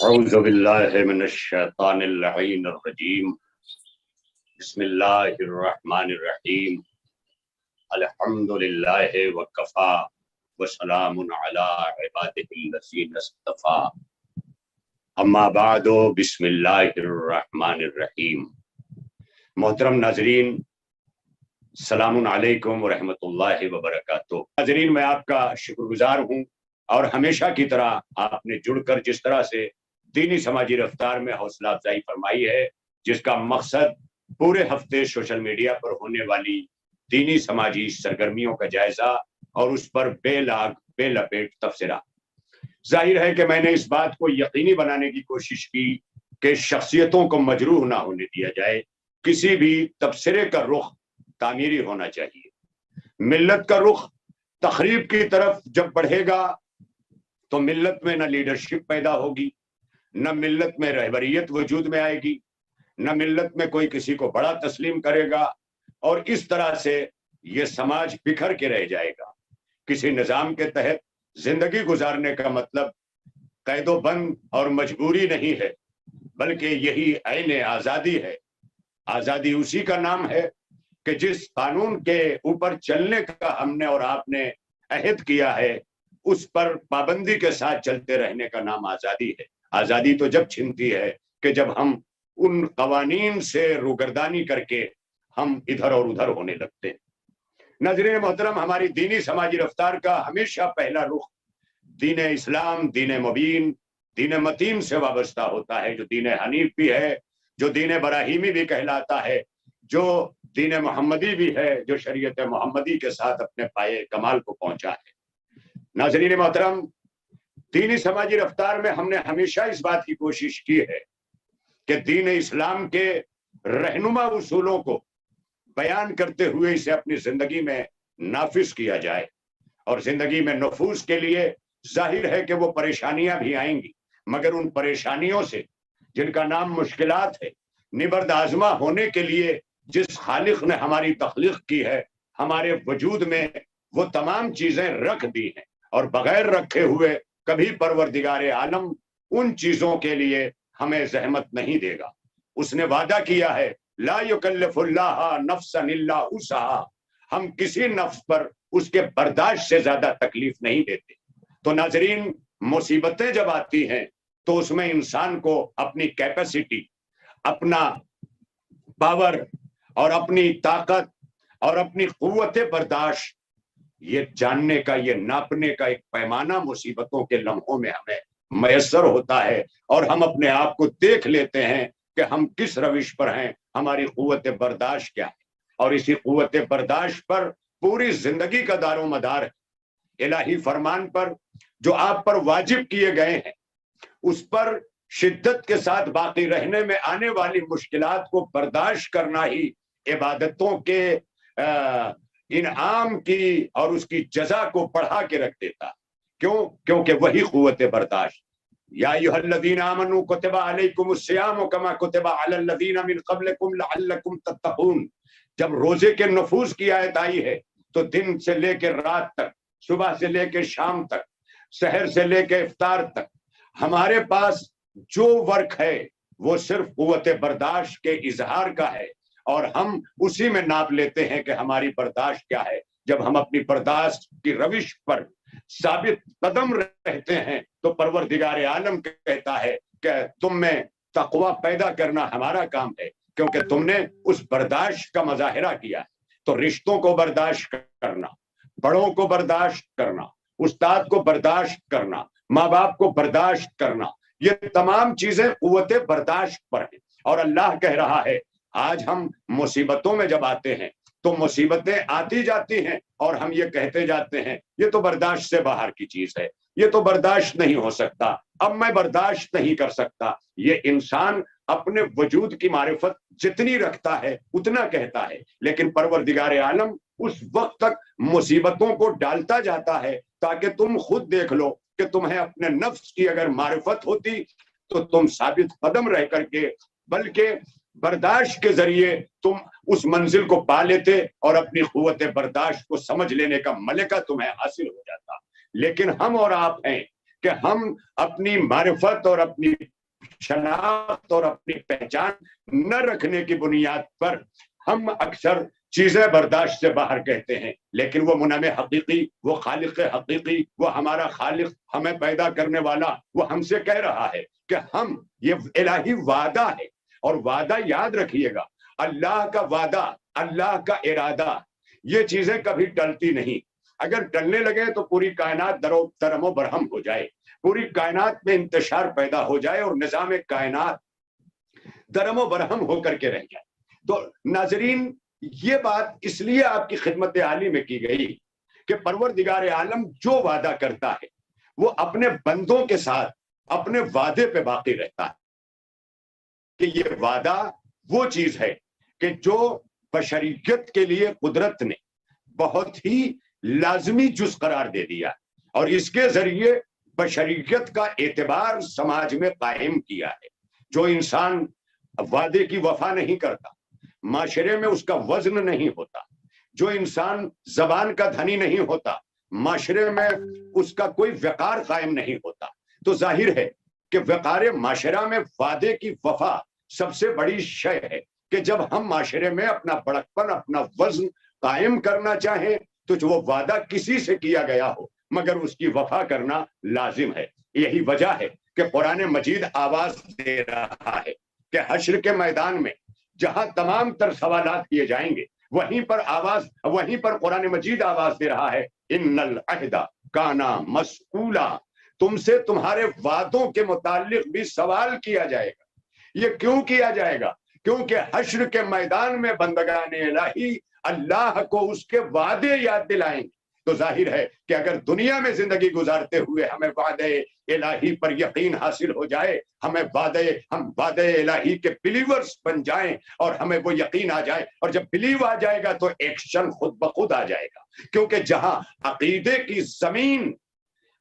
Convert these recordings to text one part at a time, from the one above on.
اعوذ باللہ من الشیطان اللعین الرجیم بسم اللہ الرحمن الرحیم الحمد للہ وکفا وسلام علی عبادہ الذین اصطفی اما بعد بسم اللہ الرحمن الرحیم۔ محترم ناظرین، السلام علیکم ورحمۃ اللہ وبرکاتہ۔ ناظرین، میں آپ کا شکر گزار ہوں اور ہمیشہ کی طرح آپ نے جڑ کر جس طرح سے دینی سماجی رفتار میں حوصلہ افزائی فرمائی ہے، جس کا مقصد پورے ہفتے سوشل میڈیا پر ہونے والی دینی سماجی سرگرمیوں کا جائزہ اور اس پر بے لاگ بے لپیٹ تبصرہ۔ ظاہر ہے کہ میں نے اس بات کو یقینی بنانے کی کوشش کی کہ شخصیتوں کو مجروح نہ ہونے دیا جائے، کسی بھی تبصرے کا رخ تعمیری ہونا چاہیے۔ ملت کا رخ تخریب کی طرف جب بڑھے گا تو ملت میں نہ لیڈرشپ پیدا ہوگی، نہ ملت میں رہبریت وجود میں آئے گی، نہ ملت میں کوئی کسی کو بڑا تسلیم کرے گا، اور اس طرح سے یہ سماج بکھر کے رہ جائے گا۔ کسی نظام کے تحت زندگی گزارنے کا مطلب قید و بند اور مجبوری نہیں ہے، بلکہ یہی عین آزادی ہے۔ آزادی اسی کا نام ہے کہ جس قانون کے اوپر چلنے کا ہم نے اور آپ نے عہد کیا ہے، اس پر پابندی کے ساتھ چلتے رہنے کا نام آزادی ہے۔ آزادی تو جب چھنتی ہے کہ جب ہم ان قوانین سے روگردانی کر کے ہم ادھر اور ادھر ہونے لگتے ہیں۔ ناظرین محترم، ہماری دینی سماجی رفتار کا ہمیشہ پہلا رخ دین اسلام، دین مبین، دین متین سے وابستہ ہوتا ہے، جو دین حنیف بھی ہے، جو دین براہیمی بھی کہلاتا ہے، جو دین محمدی بھی ہے، جو شریعت محمدی کے ساتھ اپنے پائے کمال کو پہنچا ہے۔ ناظرین محترم، دینی سماجی رفتار میں ہم نے ہمیشہ اس بات کی کوشش کی ہے کہ دین اسلام کے رہنما اصولوں کو بیان کرتے ہوئے اسے اپنی زندگی میں نافذ کیا جائے، اور زندگی میں نفوذ کے لیے ظاہر ہے کہ وہ پریشانیاں بھی آئیں گی، مگر ان پریشانیوں سے جن کا نام مشکلات ہے، نبرد آزما ہونے کے لیے جس خالق نے ہماری تخلیق کی ہے، ہمارے وجود میں وہ تمام چیزیں رکھ دی ہیں، اور بغیر رکھے ہوئے کبھی پروردگار عالم ان چیزوں کے لیے ہمیں زحمت نہیں دے گا۔ اس نے وعدہ کیا ہے، لا یکلف اللہ نفسا الا وسعها، ہم کسی نفس پر اس کے برداشت سے زیادہ تکلیف نہیں دیتے۔ تو ناظرین، مصیبتیں جب آتی ہیں تو اس میں انسان کو اپنی کیپیسٹی، اپنا پاور اور اپنی طاقت اور اپنی قوت برداشت یہ جاننے کا، یہ ناپنے کا ایک پیمانہ مصیبتوں کے لمحوں میں ہمیں میسر ہوتا ہے، اور ہم اپنے آپ کو دیکھ لیتے ہیں کہ ہم کس روش پر ہیں، ہماری قوت برداشت کیا ہے، اور اسی قوت برداشت پر پوری زندگی کا دار و مدار ہے۔ الہی فرمان پر جو آپ پر واجب کیے گئے ہیں، اس پر شدت کے ساتھ باقی رہنے میں آنے والی مشکلات کو برداشت کرنا ہی عبادتوں کے انعام کی اور اس کی جزا کو بڑھا کے رکھ دیتا۔ کیوں؟ کیونکہ وہی قوت برداشت۔ یا ایھا الذین آمنوا کتب علیکم الصیام کما کتب علی الذین من قبلکم لعلکم تتقون، جب روزے کے نفوذ کی آیت آئی ہے تو دن سے لے کے رات تک، صبح سے لے کے شام تک، سحر سے لے کے افطار تک، ہمارے پاس جو ورک ہے وہ صرف قوت برداشت کے اظہار کا ہے، اور ہم اسی میں ناپ لیتے ہیں کہ ہماری برداشت کیا ہے۔ جب ہم اپنی برداشت کی روش پر ثابت قدم رہتے ہیں تو پروردگار عالم کہتا ہے کہ تم میں تقوی پیدا کرنا ہمارا کام ہے، کیونکہ تم نے اس برداشت کا مظاہرہ کیا ہے۔ تو رشتوں کو برداشت کرنا، بڑوں کو برداشت کرنا، استاد کو برداشت کرنا، ماں باپ کو برداشت کرنا، یہ تمام چیزیں قوت برداشت پر ہیں۔ اور اللہ کہہ رہا ہے، آج ہم مصیبتوں میں جب آتے ہیں تو مصیبتیں آتی جاتی ہیں اور ہم یہ کہتے جاتے ہیں یہ تو برداشت سے باہر کی چیز ہے، یہ تو برداشت نہیں ہو سکتا، اب میں برداشت نہیں کر سکتا۔ یہ انسان اپنے وجود کی معرفت جتنی رکھتا ہے اتنا کہتا ہے، لیکن پروردگار عالم اس وقت تک مصیبتوں کو ڈالتا جاتا ہے تاکہ تم خود دیکھ لو کہ تمہیں اپنے نفس کی اگر معرفت ہوتی تو تم ثابت قدم رہ کر کے، بلکہ برداشت کے ذریعے تم اس منزل کو پا لیتے اور اپنی قوت برداشت کو سمجھ لینے کا ملکہ تمہیں حاصل ہو جاتا۔ لیکن ہم اور آپ ہیں کہ ہم اپنی معرفت اور اپنی شناخت اور اپنی پہچان نہ رکھنے کی بنیاد پر ہم اکثر چیزیں برداشت سے باہر کہتے ہیں، لیکن وہ منعم حقیقی، وہ خالق حقیقی، وہ ہمارا خالق، ہمیں پیدا کرنے والا، وہ ہم سے کہہ رہا ہے کہ ہم، یہ الہی وعدہ ہے، اور وعدہ یاد رکھیے گا، اللہ کا وعدہ، اللہ کا ارادہ، یہ چیزیں کبھی ٹلتی نہیں۔ اگر ٹلنے لگے تو پوری کائنات درم و برہم ہو جائے، پوری کائنات میں انتشار پیدا ہو جائے اور نظام کائنات درم و برہم ہو کر کے رہ جائے۔ تو ناظرین، یہ بات اس لیے آپ کی خدمت عالی میں کی گئی کہ پروردگار عالم جو وعدہ کرتا ہے وہ اپنے بندوں کے ساتھ اپنے وعدے پہ باقی رہتا ہے، کہ یہ وعدہ وہ چیز ہے کہ جو بشریت کے لیے قدرت نے بہت ہی لازمی جز قرار دے دیا، اور اس کے ذریعے بشریت کا اعتبار سماج میں قائم کیا ہے۔ جو انسان وعدے کی وفا نہیں کرتا، معاشرے میں اس کا وزن نہیں ہوتا، جو انسان زبان کا دھنی نہیں ہوتا، معاشرے میں اس کا کوئی وقار قائم نہیں ہوتا۔ تو ظاہر ہے کہ وقار معاشرہ میں وعدے کی وفا سب سے بڑی شے ہے، کہ جب ہم معاشرے میں اپنا بڑکپن، اپنا وزن قائم کرنا چاہیں تو جو وہ وعدہ کسی سے کیا گیا ہو مگر اس کی وفا کرنا لازم ہے۔ یہی وجہ ہے کہ قرآن مجید آواز دے رہا ہے کہ حشر کے میدان میں جہاں تمام تر سوالات کیے جائیں گے، وہیں پر قرآن مجید آواز دے رہا ہے، ان العہد کانا مسئولا، تم سے تمہارے وعدوں کے متعلق بھی سوال کیا جائے گا۔ یہ کیوں کیا جائے گا؟ کیونکہ حشر کے میدان میں بندگان الہی اللہ کو اس کے وعدے یاد دلائیں گے۔ تو ظاہر ہے کہ اگر دنیا میں زندگی گزارتے ہوئے ہمیں وعدے الہی پر یقین حاصل ہو جائے، ہم وعدے الہی کے بلیورز بن جائیں اور ہمیں وہ یقین آ جائے، اور جب بلیو آ جائے گا تو ایکشن خود بخود آ جائے گا، کیونکہ جہاں عقیدے کی زمین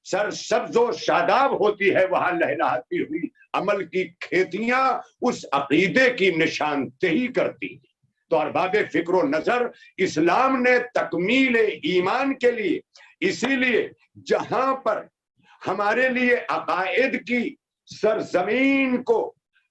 سرسبز و شاداب ہوتی ہے وہاں لہلہاتی ہوئی عمل کی کھیتیاں اس عقیدے کی نشاندہی کرتی ہیں۔ تو ارباب فکر و نظر، اسلام نے تکمیل ایمان کے لیے، اسی لیے جہاں پر ہمارے لیے عقائد کی سرزمین کو،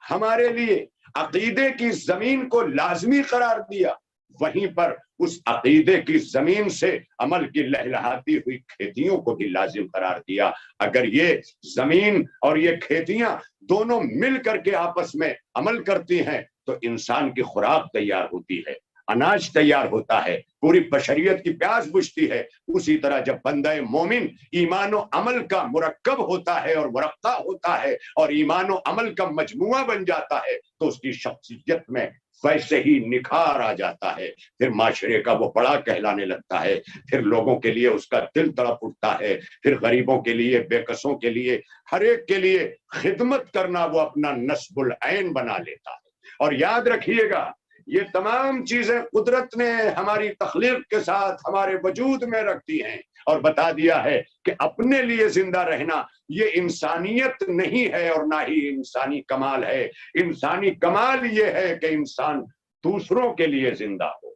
ہمارے لیے عقیدے کی زمین کو لازمی قرار دیا، وہیں پر اس عقیدے کی زمین سے عمل کی لہلہاتی ہوئی کھیتیوں کو بھی لازم قرار دیا۔ اگر یہ زمین اور یہ کھیتیاں دونوں مل کر کے آپس میں عمل کرتی ہیں تو انسان کی خوراک تیار ہوتی ہے، اناج تیار ہوتا ہے، پوری بشریت کی پیاس بجھتی ہے۔ اسی طرح جب بندہ مومن ایمان و عمل کا مرکب ہوتا ہے اور مرقع ہوتا ہے اور ایمان و عمل کا مجموعہ بن جاتا ہے تو اس کی شخصیت میں ویسے ہی نکھار آ جاتا ہے، پھر معاشرے کا وہ بڑا کہلانے لگتا ہے، پھر لوگوں کے لیے اس کا دل تڑپ اٹھتا ہے، پھر غریبوں کے لیے، بے کسوں کے لیے، ہر ایک کے لیے خدمت کرنا وہ اپنا نصب العین بنا لیتا ہے۔ اور یاد رکھیے گا، یہ تمام چیزیں قدرت نے ہماری تخلیق کے ساتھ ہمارے وجود میں رکھ دی ہیں اور بتا دیا ہے کہ اپنے لیے زندہ رہنا یہ انسانیت نہیں ہے اور نہ ہی انسانی کمال ہے۔ انسانی کمال یہ ہے کہ انسان دوسروں کے لیے زندہ ہو،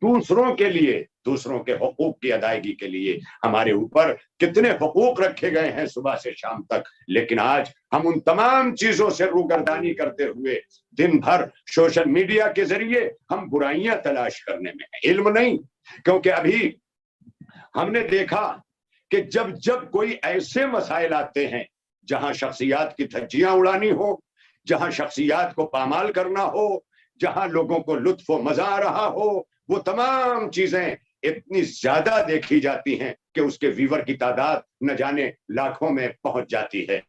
دوسروں کے لیے، دوسروں کے حقوق کی ادائیگی کے لیے۔ ہمارے اوپر کتنے حقوق رکھے گئے ہیں صبح سے شام تک، لیکن آج ہم ان تمام چیزوں سے روگردانی کرتے ہوئے دن بھر سوشل میڈیا کے ذریعے ہم برائیاں تلاش کرنے میں ہیں، علم نہیں۔ کیونکہ ابھی ہم نے دیکھا کہ جب کوئی ایسے مسائل آتے ہیں جہاں شخصیات کی دھجیاں اڑانی ہو، جہاں شخصیات کو پامال کرنا ہو، جہاں لوگوں کو لطف و مزہ آ رہا ہو، وہ تمام چیزیں اتنی زیادہ دیکھی جاتی ہیں کہ اس کے ویور کی تعداد نہ جانے لاکھوں میں پہنچ جاتی ہے،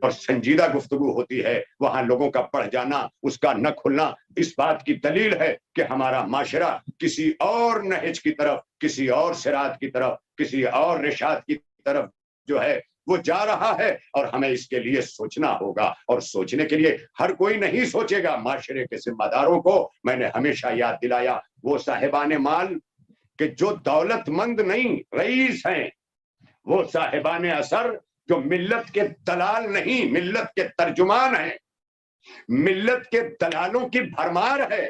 اور سنجیدہ گفتگو ہوتی ہے وہاں لوگوں کا پڑھ جانا، اس کا نہ کھلنا اس بات کی دلیل ہے کہ ہمارا معاشرہ کسی اور نہج کی طرف، کسی اور صراط کی طرف، کسی اور رشاد کی طرف جو ہے وہ جا رہا ہے، اور ہمیں اس کے لیے سوچنا ہوگا۔ اور سوچنے کے لیے ہر کوئی نہیں سوچے گا۔ معاشرے کے ذمہ داروں کو میں نے ہمیشہ یاد دلایا، وہ صاحبان مال کہ جو دولت مند نہیں رئیس ہیں، وہ صاحبان اثر جو ملت کے دلال نہیں، ملت کے ترجمان ہیں، ملت کے دلالوں کی بھرمار ہے،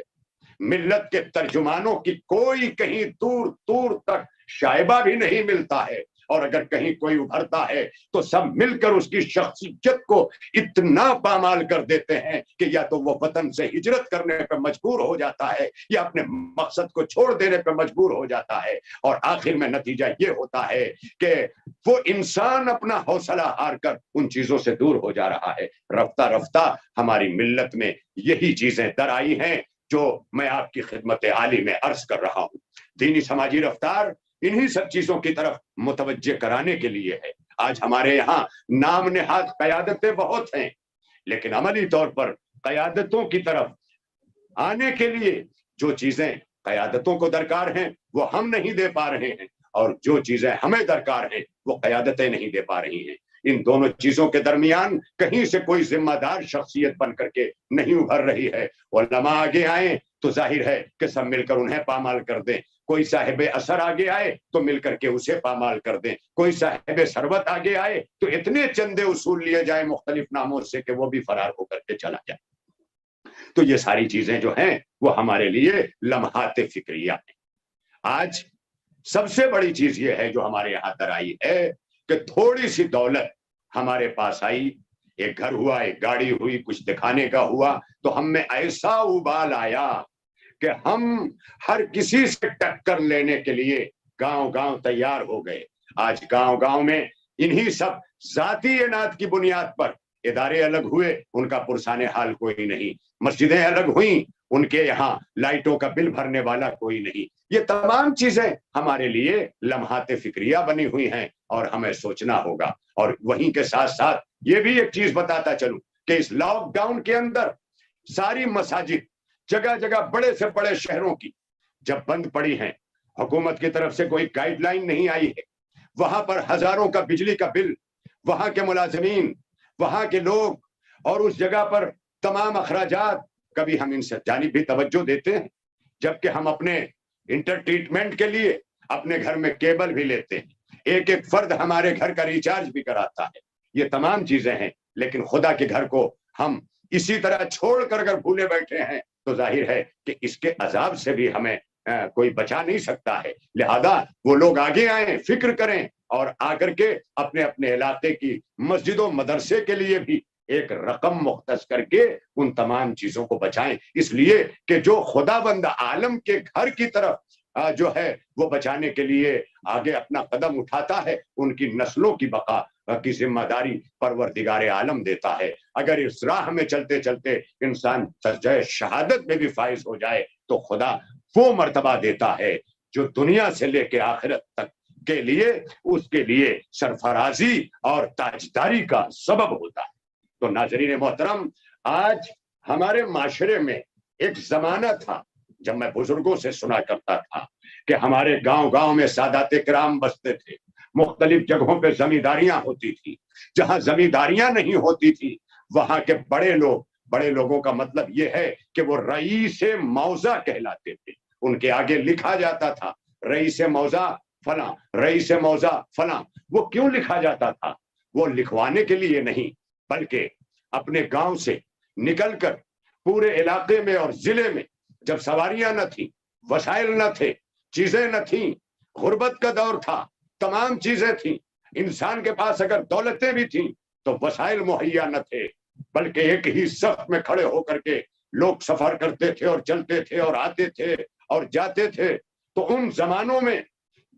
ملت کے ترجمانوں کی کوئی کہیں دور دور تک شائبہ بھی نہیں ملتا ہے۔ اور اگر کہیں کوئی ابھرتا ہے تو سب مل کر اس کی شخصیت کو اتنا پامال کر دیتے ہیں کہ یا تو وہ وطن سے ہجرت کرنے پہ مجبور ہو جاتا ہے یا اپنے مقصد کو چھوڑ دینے پہ مجبور ہو جاتا ہے، اور آخر میں نتیجہ یہ ہوتا ہے کہ وہ انسان اپنا حوصلہ ہار کر ان چیزوں سے دور ہو جا رہا ہے۔ رفتہ رفتہ ہماری ملت میں یہی چیزیں در آئی ہیں جو میں آپ کی خدمت عالی میں عرض کر رہا ہوں۔ دینی سماجی رفتار انہی سب چیزوں کی طرف متوجہ کرانے کے لیے ہے۔ آج ہمارے یہاں نام نہاد قیادتیں بہت ہیں، لیکن عملی طور پر قیادتوں کی طرف آنے کے لیے جو چیزیں قیادتوں کو درکار ہیں وہ ہم نہیں دے پا رہے ہیں، اور جو چیزیں ہمیں درکار ہیں وہ قیادتیں نہیں دے پا رہی ہیں۔ ان دونوں چیزوں کے درمیان کہیں سے کوئی ذمہ دار شخصیت بن کر کے نہیں ابھر رہی ہے۔ علماء آگے آئیں تو ظاہر ہے کہ سب مل کر انہیں پامال کر دیں، کوئی صاحب اثر آگے آئے تو مل کر کے اسے پامال کر دیں، کوئی صاحب ثروت آگے آئے تو اتنے چندے اصول لیے جائیں مختلف ناموں سے کہ وہ بھی فرار ہو کر کے چلا جائے۔ تو یہ ساری چیزیں جو ہیں وہ ہمارے لیے لمحات فکریہ ہیں۔ آج سب سے بڑی چیز یہ ہے جو ہمارے یہاں در آئی ہے کہ تھوڑی سی دولت ہمارے پاس آئی، ایک گھر ہوا، ایک گاڑی ہوئی، کچھ دکھانے کا ہوا، تو ہم میں ایسا ابال آیا کہ ہم ہر کسی سے ٹکر لینے کے لیے گاؤں گاؤں تیار ہو گئے۔ آج گاؤں گاؤں میں انہی سب ذاتی اناد کی بنیاد پر ادارے الگ ہوئے، ان کا پرسان حال کوئی نہیں، مسجدیں الگ ہوئیں، ان کے یہاں لائٹوں کا بل بھرنے والا کوئی نہیں۔ یہ تمام چیزیں ہمارے لیے لمحات فکریہ بنی ہوئی ہیں اور ہمیں سوچنا ہوگا۔ اور وہیں کے ساتھ ساتھ یہ بھی ایک چیز بتاتا چلوں کہ اس لاک ڈاؤن کے اندر ساری مساجد جگہ جگہ بڑے سے بڑے شہروں کی جب بند پڑی ہیں، حکومت کی طرف سے کوئی گائیڈ لائن نہیں آئی ہے، وہاں پر ہزاروں کا بجلی کا بل، وہاں کے ملازمین، وہاں کے لوگ اور اس جگہ پر تمام اخراجات، کبھی ہم ان سے جانب بھی توجہ دیتے ہیں، جبکہ ہم اپنے انٹر ٹریٹمنٹ کے لیے اپنے گھر میں کیبل بھی لیتے ہیں، ایک ایک فرد ہمارے گھر کا ریچارج بھی کراتا ہے۔ یہ تمام چیزیں ہیں، لیکن خدا کے گھر کو ہم اسی طرح چھوڑ کر اگر بھولے بیٹھے ہیں تو ظاہر ہے کہ اس کے عذاب سے بھی ہمیں کوئی بچا نہیں سکتا ہے۔ لہذا وہ لوگ آگے آئیں، فکر کریں اور آ کر کے اپنے اپنے علاقے کی مسجد و مدرسے کے لیے بھی ایک رقم مختص کر کے ان تمام چیزوں کو بچائیں، اس لیے کہ جو خدا بند عالم کے گھر کی طرف جو ہے وہ بچانے کے لیے آگے اپنا قدم اٹھاتا ہے، ان کی نسلوں کی بقا کی ذمہ داری پروردگار عالم دیتا ہے۔ اگر اس راہ میں چلتے چلتے انسان درجہ شہادت میں بھی فائز ہو جائے تو خدا وہ مرتبہ دیتا ہے جو دنیا سے لے کے آخرت تک کے لیے اس کے لیے سرفرازی اور تاجداری کا سبب ہوتا ہے۔ تو ناظرین محترم، آج ہمارے معاشرے میں ایک زمانہ تھا جب میں بزرگوں سے سنا کرتا تھا کہ ہمارے گاؤں گاؤں میں سادات کرام بستے تھے، مختلف جگہوں پہ زمینداریاں ہوتی تھی، جہاں زمینداریاں نہیں ہوتی تھی وہاں کے بڑے لوگوں کا مطلب یہ ہے کہ وہ رئیس موضع کہلاتے تھے، ان کے آگے لکھا جاتا تھا رئیس موضع فلاں، رئیس موضع فلاں۔ وہ کیوں لکھا جاتا تھا؟ وہ لکھوانے کے لیے نہیں، بلکہ اپنے گاؤں سے نکل کر پورے علاقے میں اور ضلع میں جب سواریاں نہ تھیں، وسائل نہ تھے، چیزیں نہ تھیں، غربت کا دور تھا، تمام چیزیں تھیں، انسان کے پاس اگر دولتیں بھی تھیں تو وسائل مہیا نہ تھے، بلکہ ایک ہی صف میں کھڑے ہو کر کے لوگ سفر کرتے تھے اور چلتے تھے اور آتے تھے اور جاتے تھے۔ تو ان زمانوں میں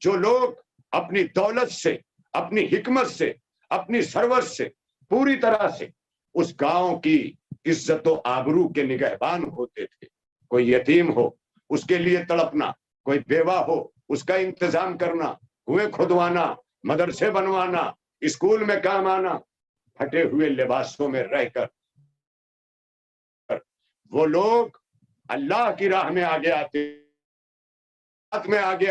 جو لوگ اپنی دولت سے، اپنی حکمت سے، اپنی ثروت سے پوری طرح سے اس گاؤں کی عزت و آبرو کے نگہبان ہوتے تھے، کوئی یتیم ہو اس کے لیے تڑپنا، کوئی بیوہ ہو اس کا انتظام کرنا، کنویں کھدوانا، مدرسے بنوانا، اسکول میں کام آنا، پھٹے ہوئے لباسوں میں رہ کر وہ لوگ اللہ کی راہ میں آگے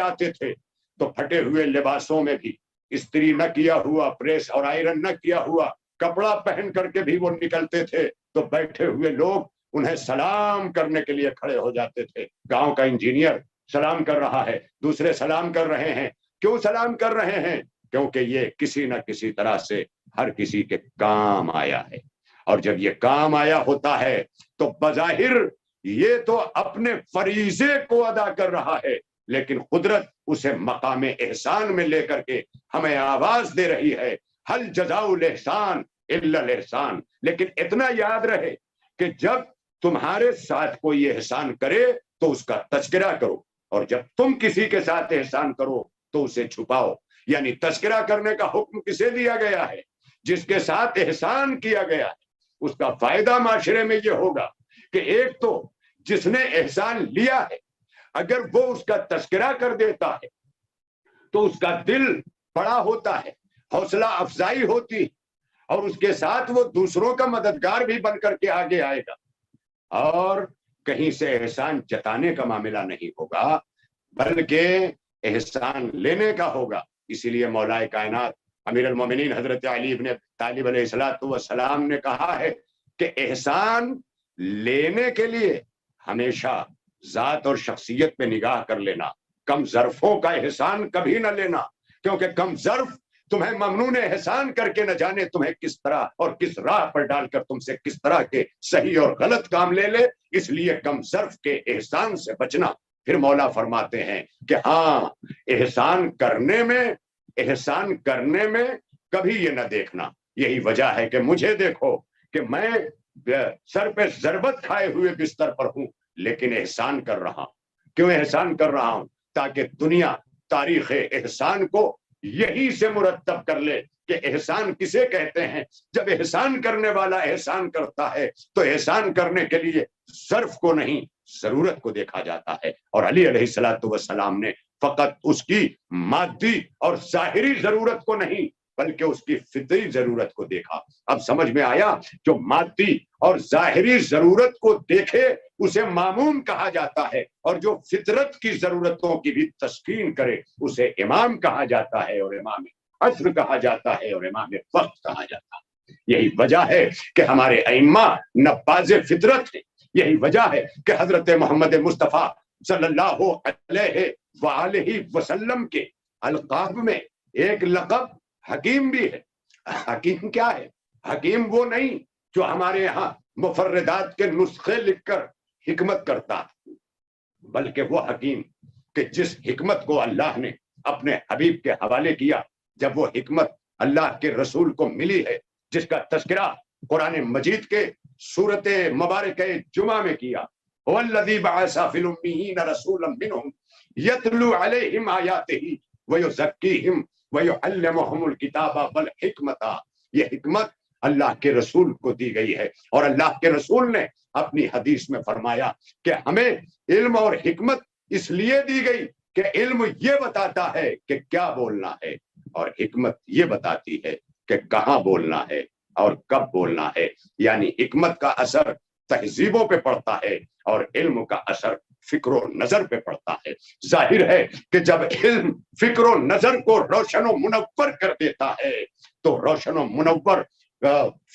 آتے تھے تو پھٹے ہوئے لباسوں میں بھی، استری نہ کیا ہوا، پریس اور آئرن نہ کیا ہوا کپڑا پہن کر کے بھی وہ نکلتے تھے، تو بیٹھے ہوئے لوگ انہیں سلام کرنے کے لیے کھڑے ہو جاتے تھے۔ گاؤں کا انجینئر سلام کر رہا ہے، دوسرے سلام کر رہے ہیں، کیوں سلام کر رہے ہیں؟ کیونکہ یہ کسی نہ کسی طرح سے ہر کسی کے کام آیا ہے، اور جب یہ کام آیا ہوتا ہے تو بظاہر یہ تو اپنے فریضے کو ادا کر رہا ہے، لیکن قدرت اسے مقام احسان میں لے کر کے ہمیں آواز دے رہی ہے، حل جزاء الاحسان الا الاحسان۔ لیکن اتنا یاد رہے کہ جب تمہارے ساتھ کوئی احسان کرے تو اس کا تذکرہ کرو، اور جب تم کسی کے ساتھ احسان کرو تو اسے چھپاؤ۔ یعنی تذکرہ کرنے کا حکم کسے دیا گیا ہے؟ جس کے ساتھ احسان کیا گیا ہے۔ اس کا فائدہ معاشرے میں یہ ہوگا کہ ایک تو جس نے احسان لیا ہے اگر وہ اس کا تذکرہ کر دیتا ہے تو اس کا دل بڑا ہوتا ہے، حوصلہ افزائی ہوتی ہے، اور اس کے ساتھ وہ دوسروں کا مددگار بھی بن کر کے آگے آئے گا، اور کہیں سے احسان جتانے کا معاملہ نہیں ہوگا بلکہ احسان لینے کا ہوگا۔ اسی لیے مولا کائنات امیر المومنین حضرت علی ابن طالب علیہ السلام نے کہا ہے کہ احسان لینے کے لیے ہمیشہ ذات اور شخصیت پہ نگاہ کر لینا، کم ظرفوں کا احسان کبھی نہ لینا، کیونکہ کم ظرف تمہیں ممنون احسان کر کے نہ جانے تمہیں کس طرح اور کس راہ پر ڈال کر تم سے کس طرح کے صحیح اور غلط کام لے لے۔ اس لیے کم ظرف کے احسان سے بچنا۔ پھر مولا فرماتے ہیں کہ ہاں، احسان کرنے میں کبھی یہ نہ دیکھنا، یہی وجہ ہے کہ مجھے دیکھو کہ میں سر پہ ضربت کھائے ہوئے بستر پر ہوں لیکن احسان کر رہا ہوں۔ کیوں احسان کر رہا ہوں؟ تاکہ دنیا تاریخ احسان کو یہی سے مرتب کر لے کہ احسان کسے کہتے ہیں۔ جب احسان کرنے والا احسان کرتا ہے تو احسان کرنے کے لیے ظرف کو نہیں، ضرورت کو دیکھا جاتا ہے، اور علی علیہ السلام نے فقط اس کی مادی اور ظاہری ضرورت کو نہیں بلکہ اس کی فطری ضرورت کو دیکھا۔ اب سمجھ میں آیا؟ جو مادی اور ظاہری ضرورت کو دیکھے اسے ماموم کہا جاتا ہے، اور جو فطرت کی ضرورتوں کی بھی تسکین کرے اسے امام کہا جاتا ہے، اور امام عصر کہا جاتا ہے، اور امام وقت کہا جاتا ہے۔ یہی وجہ ہے کہ ہمارے ائمہ نباز فطرت ہیں۔ یہی وجہ ہے کہ حضرت محمد مصطفیٰ صلی اللہ علیہ وآلہ وسلم کے القاب میں ایک لقب حکیم بھی ہے۔ حکیم کیا ہے؟ حکیم وہ نہیں جو ہمارے یہاں مفردات کے نسخے لکھ کر حکمت کرتا، بلکہ وہ حکیم کہ جس حکمت کو اللہ نے اپنے حبیب کے حوالے کیا، جب وہ حکمت اللہ کے رسول کو ملی ہے، جس کا تذکرہ قرآن مجید کے سورت مبارکہ جمعہ میں کیا، وَالَّذِي بَعَثَ فِي الْأُمِّيِّينَ رَسُولًا مِّنْهُمْ يَتْلُو عَلَيْهِمْ آيَاتِهِ وَيُزَكِّيهِمْ وَيُعَلِّمُهُمُ الْكِتَابَ وَالْحِكْمَةَ۔ یہ حکمت اللہ کے رسول کو دی گئی ہے، اور اللہ کے رسول نے اپنی حدیث میں فرمایا کہ ہمیں علم اور حکمت اس لیے دی گئی کہ علم یہ بتاتا ہے کہ کیا بولنا ہے، اور حکمت یہ بتاتی ہے کہ کہاں بولنا ہے اور کب بولنا ہے۔ یعنی حکمت کا اثر تہذیبوں پہ پڑتا ہے اور علم کا اثر فکر و نظر پہ پڑتا ہے۔ ظاہر ہے کہ جب علم فکر و نظر کو روشن و منور کر دیتا ہے تو روشن و منور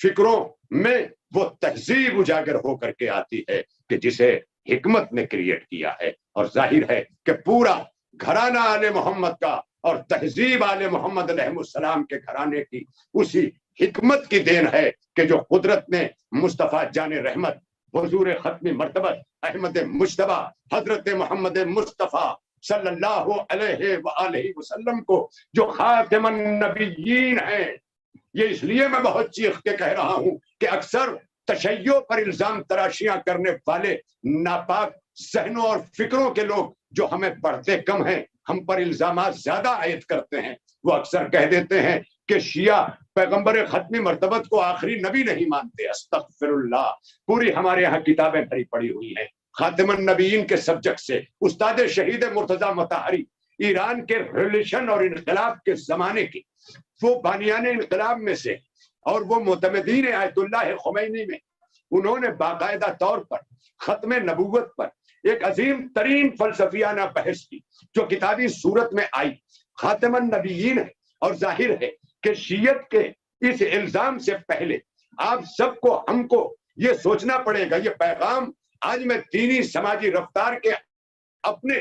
فکروں میں وہ تہذیب اجاگر ہو کر کے آتی ہے کہ جسے حکمت نے کریٹ کیا ہے۔ اور ظاہر ہے کہ پورا گھرانہ آل محمد کا اور تہذیب آل محمد علیہ السلام کے گھرانے کی اسی حکمت کی دین ہے کہ جو قدرت نے مصطفیٰ جان رحمت حضور ختم مرتبت احمد مجتبی حضرت محمد مصطفیٰ صلی اللہ علیہ وآلہ وسلم کو جو خاتم النبیین ہیں۔ یہ اس لیے میں بہت چیخ کے کہہ رہا ہوں کہ اکثر تشیع پر الزام تراشیاں کرنے والے ناپاک ذہنوں اور فکروں کے لوگ جو ہمیں پڑھتے کم ہیں، ہم پر الزامات زیادہ عائد کرتے ہیں، وہ اکثر کہہ دیتے ہیں کہ شیعہ پیغمبر ختمی مرتبت کو آخری نبی نہیں مانتے۔ استغفر اللہ، پوری ہمارے یہاں کتابیں بھری پڑی ہوئی ہیں خاتم النبیین کے سبجیکٹ سے۔ استاد شہید مرتضی مطہری ایران کے ریولیوشن اور انقلاب کے زمانے کی وہ بانیان انقلاب میں سے، اور وہ معتمدین آیت اللہ خمینی میں، انہوں نے باقاعدہ طور پر ختم نبوت پر ایک عظیم ترین فلسفیانہ بحث کی جو کتابی صورت میں آئی، خاتم النبیین ہے۔ اور ظاہر ہے کہ شیعت کے اس الزام سے پہلے آپ سب کو، ہم کو یہ سوچنا پڑے گا، یہ پیغام آج میں دینی سماجی رفتار کے اپنے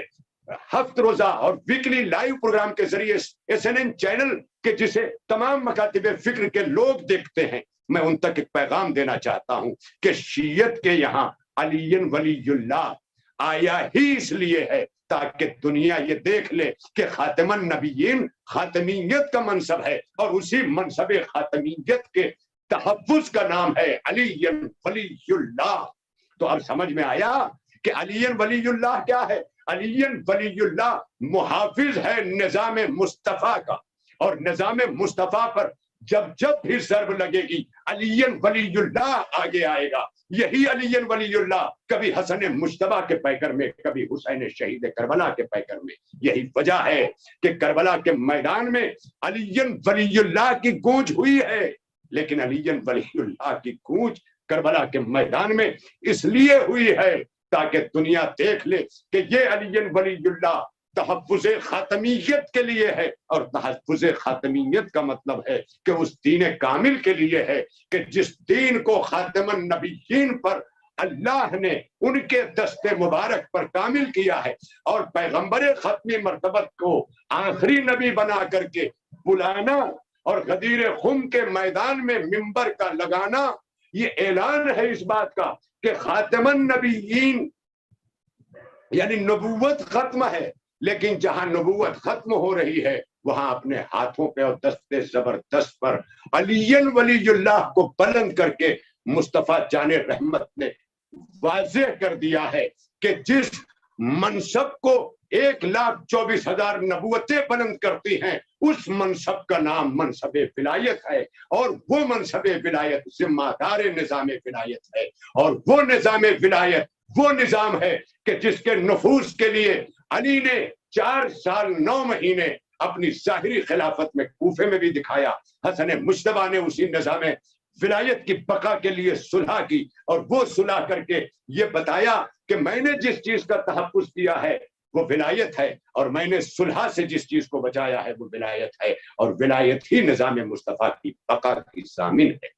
ہفت روزہ اور ویکلی لائیو پروگرام کے ذریعے SNN چینل کے جسے تمام مکاتب فکر کے لوگ دیکھتے ہیں، میں ان تک ایک پیغام دینا چاہتا ہوں کہ شیعت کے یہاں علی ولی اللہ آیا ہی اس لیے ہے تاکہ دنیا یہ دیکھ لے کہ خاتم النبیین خاتمیت کا منصب ہے، اور اسی منصب خاتمیت کے تحفظ کا نام ہے علی ولی اللہ۔ تو اب سمجھ میں آیا کہ علی ولی اللہ کیا ہے؟ علی ولی اللہ محافظ ہے نظام مصطفیٰ کا، اور نظام مصطفیٰ پر جب جب بھی ضرب لگے گی علی ولی اللہ آگے آئے گا۔ یہی علی ولی اللہ کبھی حسن مجتبیٰ کے پیکر میں، کبھی حسین شہید کربلا کے پیکر میں۔ یہی وجہ ہے کہ کربلا کے میدان میں علی ولی اللہ کی گونج ہوئی ہے، لیکن علی ولی اللہ کی گونج کربلا کے میدان میں اس لیے ہوئی ہے تاکہ دنیا دیکھ لے کہ یہ علی ولی اللہ تحفظ خاتمیت کے لیے ہے، اور تحفظ خاتمیت کا مطلب ہے کہ اس دین کامل کے لیے ہے کہ جس دین کو خاتم النبیین پر اللہ نے ان کے دست مبارک پر کامل کیا ہے، اور پیغمبر ختمی مرتبت کو آخری نبی بنا کر کے بلانا اور غدیر خم کے میدان میں منبر کا لگانا، یہ اعلان ہے اس بات کا کہ خاتم النبیین یعنی نبوت ختم ہے، لیکن جہاں نبوت ختم ہو رہی ہے وہاں اپنے ہاتھوں پہ اور دست زبردست پر علی ولی اللہ کو بلند کر کے مصطفیٰ جان رحمت نے واضح کر دیا ہے کہ جس منصب کو 1,24,000 نبوتیں بلند کرتی ہیں اس منصب کا نام منصب ولایت ہے، اور وہ منصب ولایت ذمہ دار نظام ولایت ہے، اور وہ نظام ولایت وہ نظام ہے کہ جس کے نفوذ کے لیے علی نے 4 سال 9 مہینے اپنی ظاہری خلافت میں کوفے میں بھی دکھایا، حسن مجتبیٰ نے اسی نظام ولایت کی بقا کے لیے صلح کی، اور وہ صلح کر کے یہ بتایا کہ میں نے جس چیز کا تحفظ کیا ہے وہ ولایت ہے، اور میں نے صلح سے جس چیز کو بچایا ہے وہ ولایت ہے، اور ولایت ہی نظام مصطفیٰ کی بقا کی ضامن ہے۔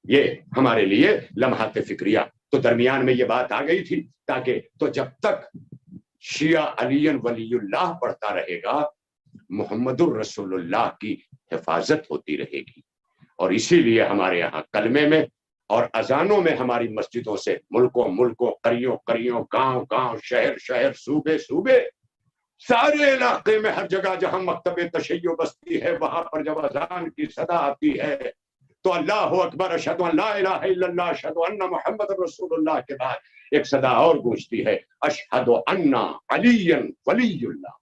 یہ ہمارے لیے لمحات فکریہ تو درمیان میں یہ بات آ گئی تھی، تاکہ تو جب تک شیعہ علی ولی اللہ پڑھتا رہے گا محمد الرسول اللہ کی حفاظت ہوتی رہے گی، اور اسی لیے ہمارے یہاں کلمے میں اور اذانوں میں ہماری مسجدوں سے ملکوں قریوں گاؤں شہر صوبے سارے علاقے میں ہر جگہ جہاں مکتب تشیع بستی ہے وہاں پر جب اذان کی صدا آتی ہے تو اللہ اکبر اشہد ان لا الہ الا اللہ اشہد ان محمد رسول اللہ کے بعد ایک صدا اور گونجتی ہے، اشہد ان علی ولی اللہ۔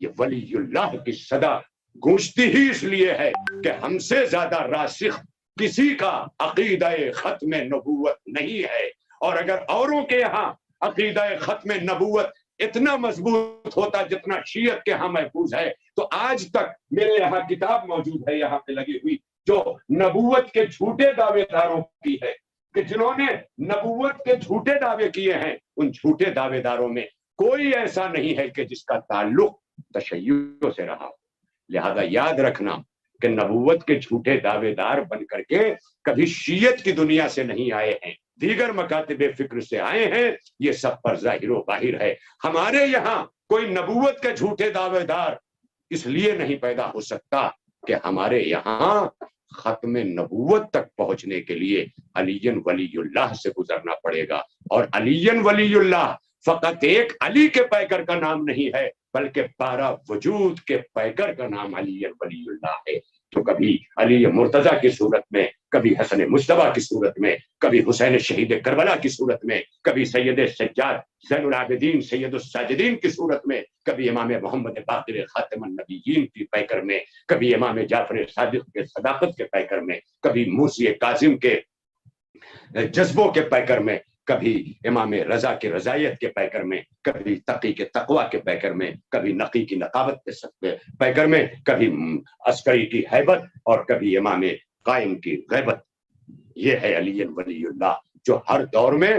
یہ ولی اللہ کی صدا گونجتی ہی اس لیے ہے کہ ہم سے زیادہ راسخ کسی کا عقیدہ ختم نبوت نہیں ہے، اور اگر اوروں کے یہاں عقیدہ ختم نبوت اتنا مضبوط ہوتا جتنا شیعت کے ہاں محفوظ ہے تو آج تک میرے یہاں کتاب موجود ہے یہاں پہ لگی ہوئی جو نبوت کے جھوٹے دعوے داروں کی ہے، کہ جنہوں نے نبوت کے جھوٹے دعوے کیے ہیں ان جھوٹے دعوے داروں میں کوئی ایسا نہیں ہے کہ جس کا تعلق تشیع سے رہا ہو۔ لہذا یاد رکھنا کہ نبوت کے جھوٹے دعوے دار بن کر کے کبھی شیعت کی دنیا سے نہیں آئے ہیں، دیگر مکاتب فکر سے آئے ہیں، یہ سب پر ظاہر و باہر ہے۔ ہمارے یہاں کوئی نبوت کے جھوٹے دعوے دار اس لیے نہیں پیدا ہو سکتا کہ ہمارے یہاں ختم نبوت تک پہنچنے کے لیے علی ولی اللہ سے گزرنا پڑے گا، اور علی ولی اللہ فقط ایک علی کے پیکر کا نام نہیں ہے بلکہ 12 وجود کے پیکر کا نام علی ولی اللہ ہے۔ تو کبھی علی مرتضیٰ کی صورت میں، کبھی حسن مجتبیٰ کی صورت میں، کبھی حسین شہید کربلا کی صورت میں، کبھی سید سجاد زین العابدین سید الساجدین کی صورت میں، کبھی امام محمد باقر خاتم النبیین کی پیکر میں، کبھی امام جعفر صادق کے صداقت کے پیکر میں، کبھی موسی کاظم کے جذبوں کے پیکر میں، کبھی امام رضا کے رضائیت کے پیکر میں، کبھی تقی کے تقوی کے پیکر میں، کبھی نقی کی نقاوت کے پیکر میں، کبھی عسکری کی حیبت اور کبھی امام قائم کی غیبت۔ یہ ہے علی ولی اللہ جو ہر دور میں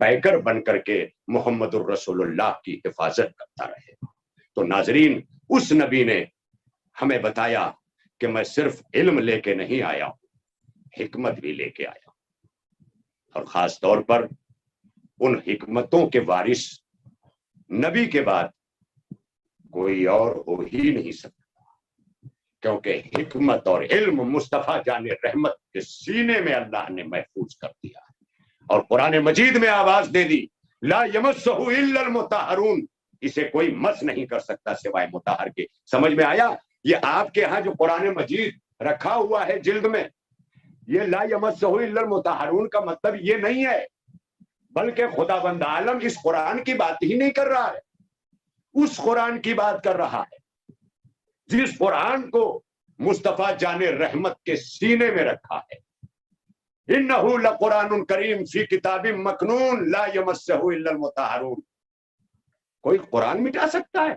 پیکر بن کر کے محمد الرسول اللہ کی حفاظت کرتا رہے۔ تو ناظرین، اس نبی نے ہمیں بتایا کہ میں صرف علم لے کے نہیں آیا ہوں، حکمت بھی لے کے آیا ہوں، اور خاص طور پر ان حکمتوں کے وارث نبی کے بعد کوئی اور ہو ہی نہیں سکتا، کیونکہ حکمت اور علم مصطفیٰ جان رحمت کے سینے میں اللہ نے محفوظ کر دیا ہے، اور قرآن مجید میں آواز دے دی لا یمسہ الا المطہرون، اسے کوئی مس نہیں کر سکتا سوائے مطہر کے. سمجھ میں آیا؟ یہ آپ کے ہاں جو قرآن مجید رکھا ہوا ہے جلد میں، یہ لا یمسہ الا المطہرون کا مطلب یہ نہیں ہے، بلکہ خدا بند عالم اس قرآن کی بات ہی نہیں کر رہا ہے، اس قرآن کی بات کر رہا ہے جس قرآن کو مصطفیٰ جان رحمت کے سینے میں رکھا ہے. انہ لقرآن کریم فی کتاب مکنون لا یمسہ الا المطہرون. کوئی قرآن مٹا سکتا ہے؟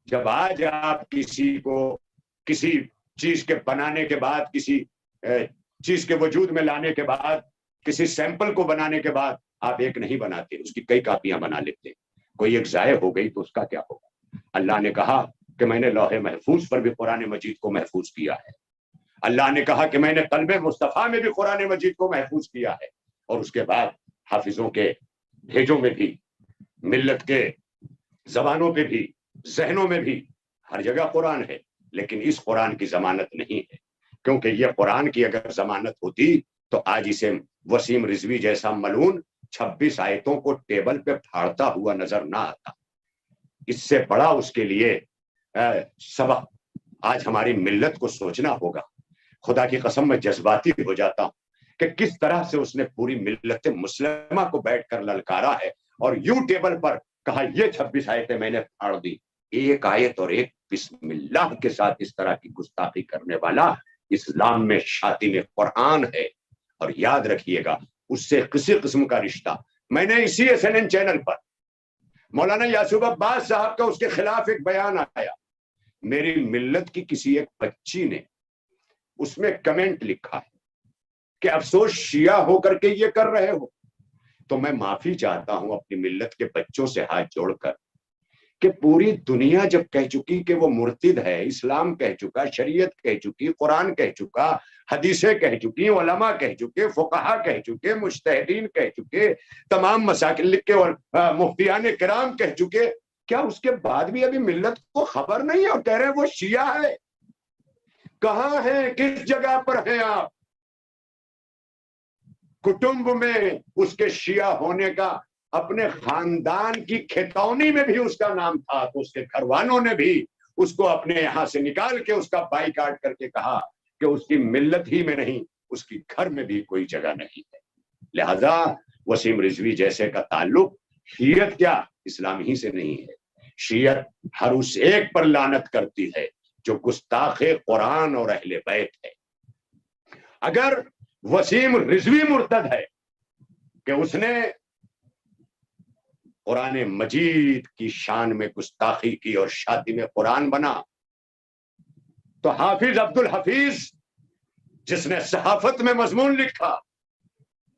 جب آج آپ کسی کو کسی چیز کے بنانے کے بعد، کسی چیز کے وجود میں لانے کے بعد، کسی سیمپل کو بنانے کے بعد آپ ایک نہیں بناتے، اس کی کئی کاپیاں بنا لیتے. کوئی ایک ضائع ہو گئی تو اس کا کیا ہوگا؟ اللہ نے کہا کہ میں نے لوح محفوظ پر بھی قرآن مجید کو محفوظ کیا ہے. اللہ نے کہا کہ میں نے قلب مصطفیٰ میں بھی قرآن مجید کو محفوظ کیا ہے. اور اس کے بعد حافظوں کے بھیجوں میں بھی، ملت کے زبانوں پہ بھی، ذہنوں میں بھی ہر جگہ قرآن ہے. لیکن اس قرآن کی ضمانت نہیں ہے، کیونکہ یہ قرآن کی اگر ضمانت ہوتی تو آج اسے وسیم رضوی جیسا ملعون 26 آیتوں کو ٹیبل پہ پھاڑتا ہوا نظر نہ آتا. اس سے بڑا اس کے لیے سبق آج ہماری ملت کو سوچنا ہوگا. خدا کی قسم میں جذباتی ہو جاتا ہوں کہ کس طرح سے اس نے پوری ملت مسلمہ کو بیٹھ کر للکارا ہے اور یوں ٹیبل پر کہا یہ 26 آیتیں میں نے پھاڑ دی. ایک آیت اور ایک بسم اللہ کے ساتھ اس طرح کی گستاخی کرنے والا اسلام میں شاطن قرآن ہے. اور یاد رکھیے گا اس سے کسی قسم کا رشتہ، میں نے اسی SNN چینل پر مولانا یعقوب عباس صاحب کا اس کے خلاف ایک بیان آیا. میری ملت کی کسی ایک بچی نے اس میں کمنٹ لکھا ہے کہ افسوس شیعہ ہو کر کے یہ کر رہے ہو. تو میں معافی چاہتا ہوں اپنی ملت کے بچوں سے ہاتھ جوڑ کر کہ پوری دنیا جب کہہ چکی کہ وہ مرتد ہے، اسلام کہہ چکا، شریعت کہہ چکی، قرآن کہہ چکا، حدیثیں کہہ چکی، علماء کہہ چکے، فقہا کہہ چکے، مجتہدین کہہ چکے، تمام مسائل لکھ کے اور مفتیان کرام کہہ چکے، کیا اس کے بعد بھی ابھی ملت کو خبر نہیں ہے اور کہہ رہے ہیں وہ شیعہ ہے؟ کہاں ہیں؟ کس جگہ پر ہیں آپ؟ کٹمب میں اس کے شیعہ ہونے کا، اپنے خاندان کی کھتونی میں بھی اس کا نام تھا، تو اس کے گھر والوں نے بھی اس کو اپنے یہاں سے نکال کے اس کا بائی کاٹ کر کے کہا کہ اس کی ملت ہی میں نہیں، اس کی گھر میں بھی کوئی جگہ نہیں ہے. لہذا وسیم رضوی جیسے کا تعلق شیعت کیا اسلام ہی سے نہیں ہے. شیعت ہر اس ایک پر لعنت کرتی ہے جو گستاخ قرآن اور اہل بیت ہے. اگر وسیم رضوی مرتد ہے کہ اس نے قرآن مجید کی شان میں گستاخی کی اور شاطن قرآن بنا، تو حافظ عبد الحفیظ جس نے صحافت میں مضمون لکھا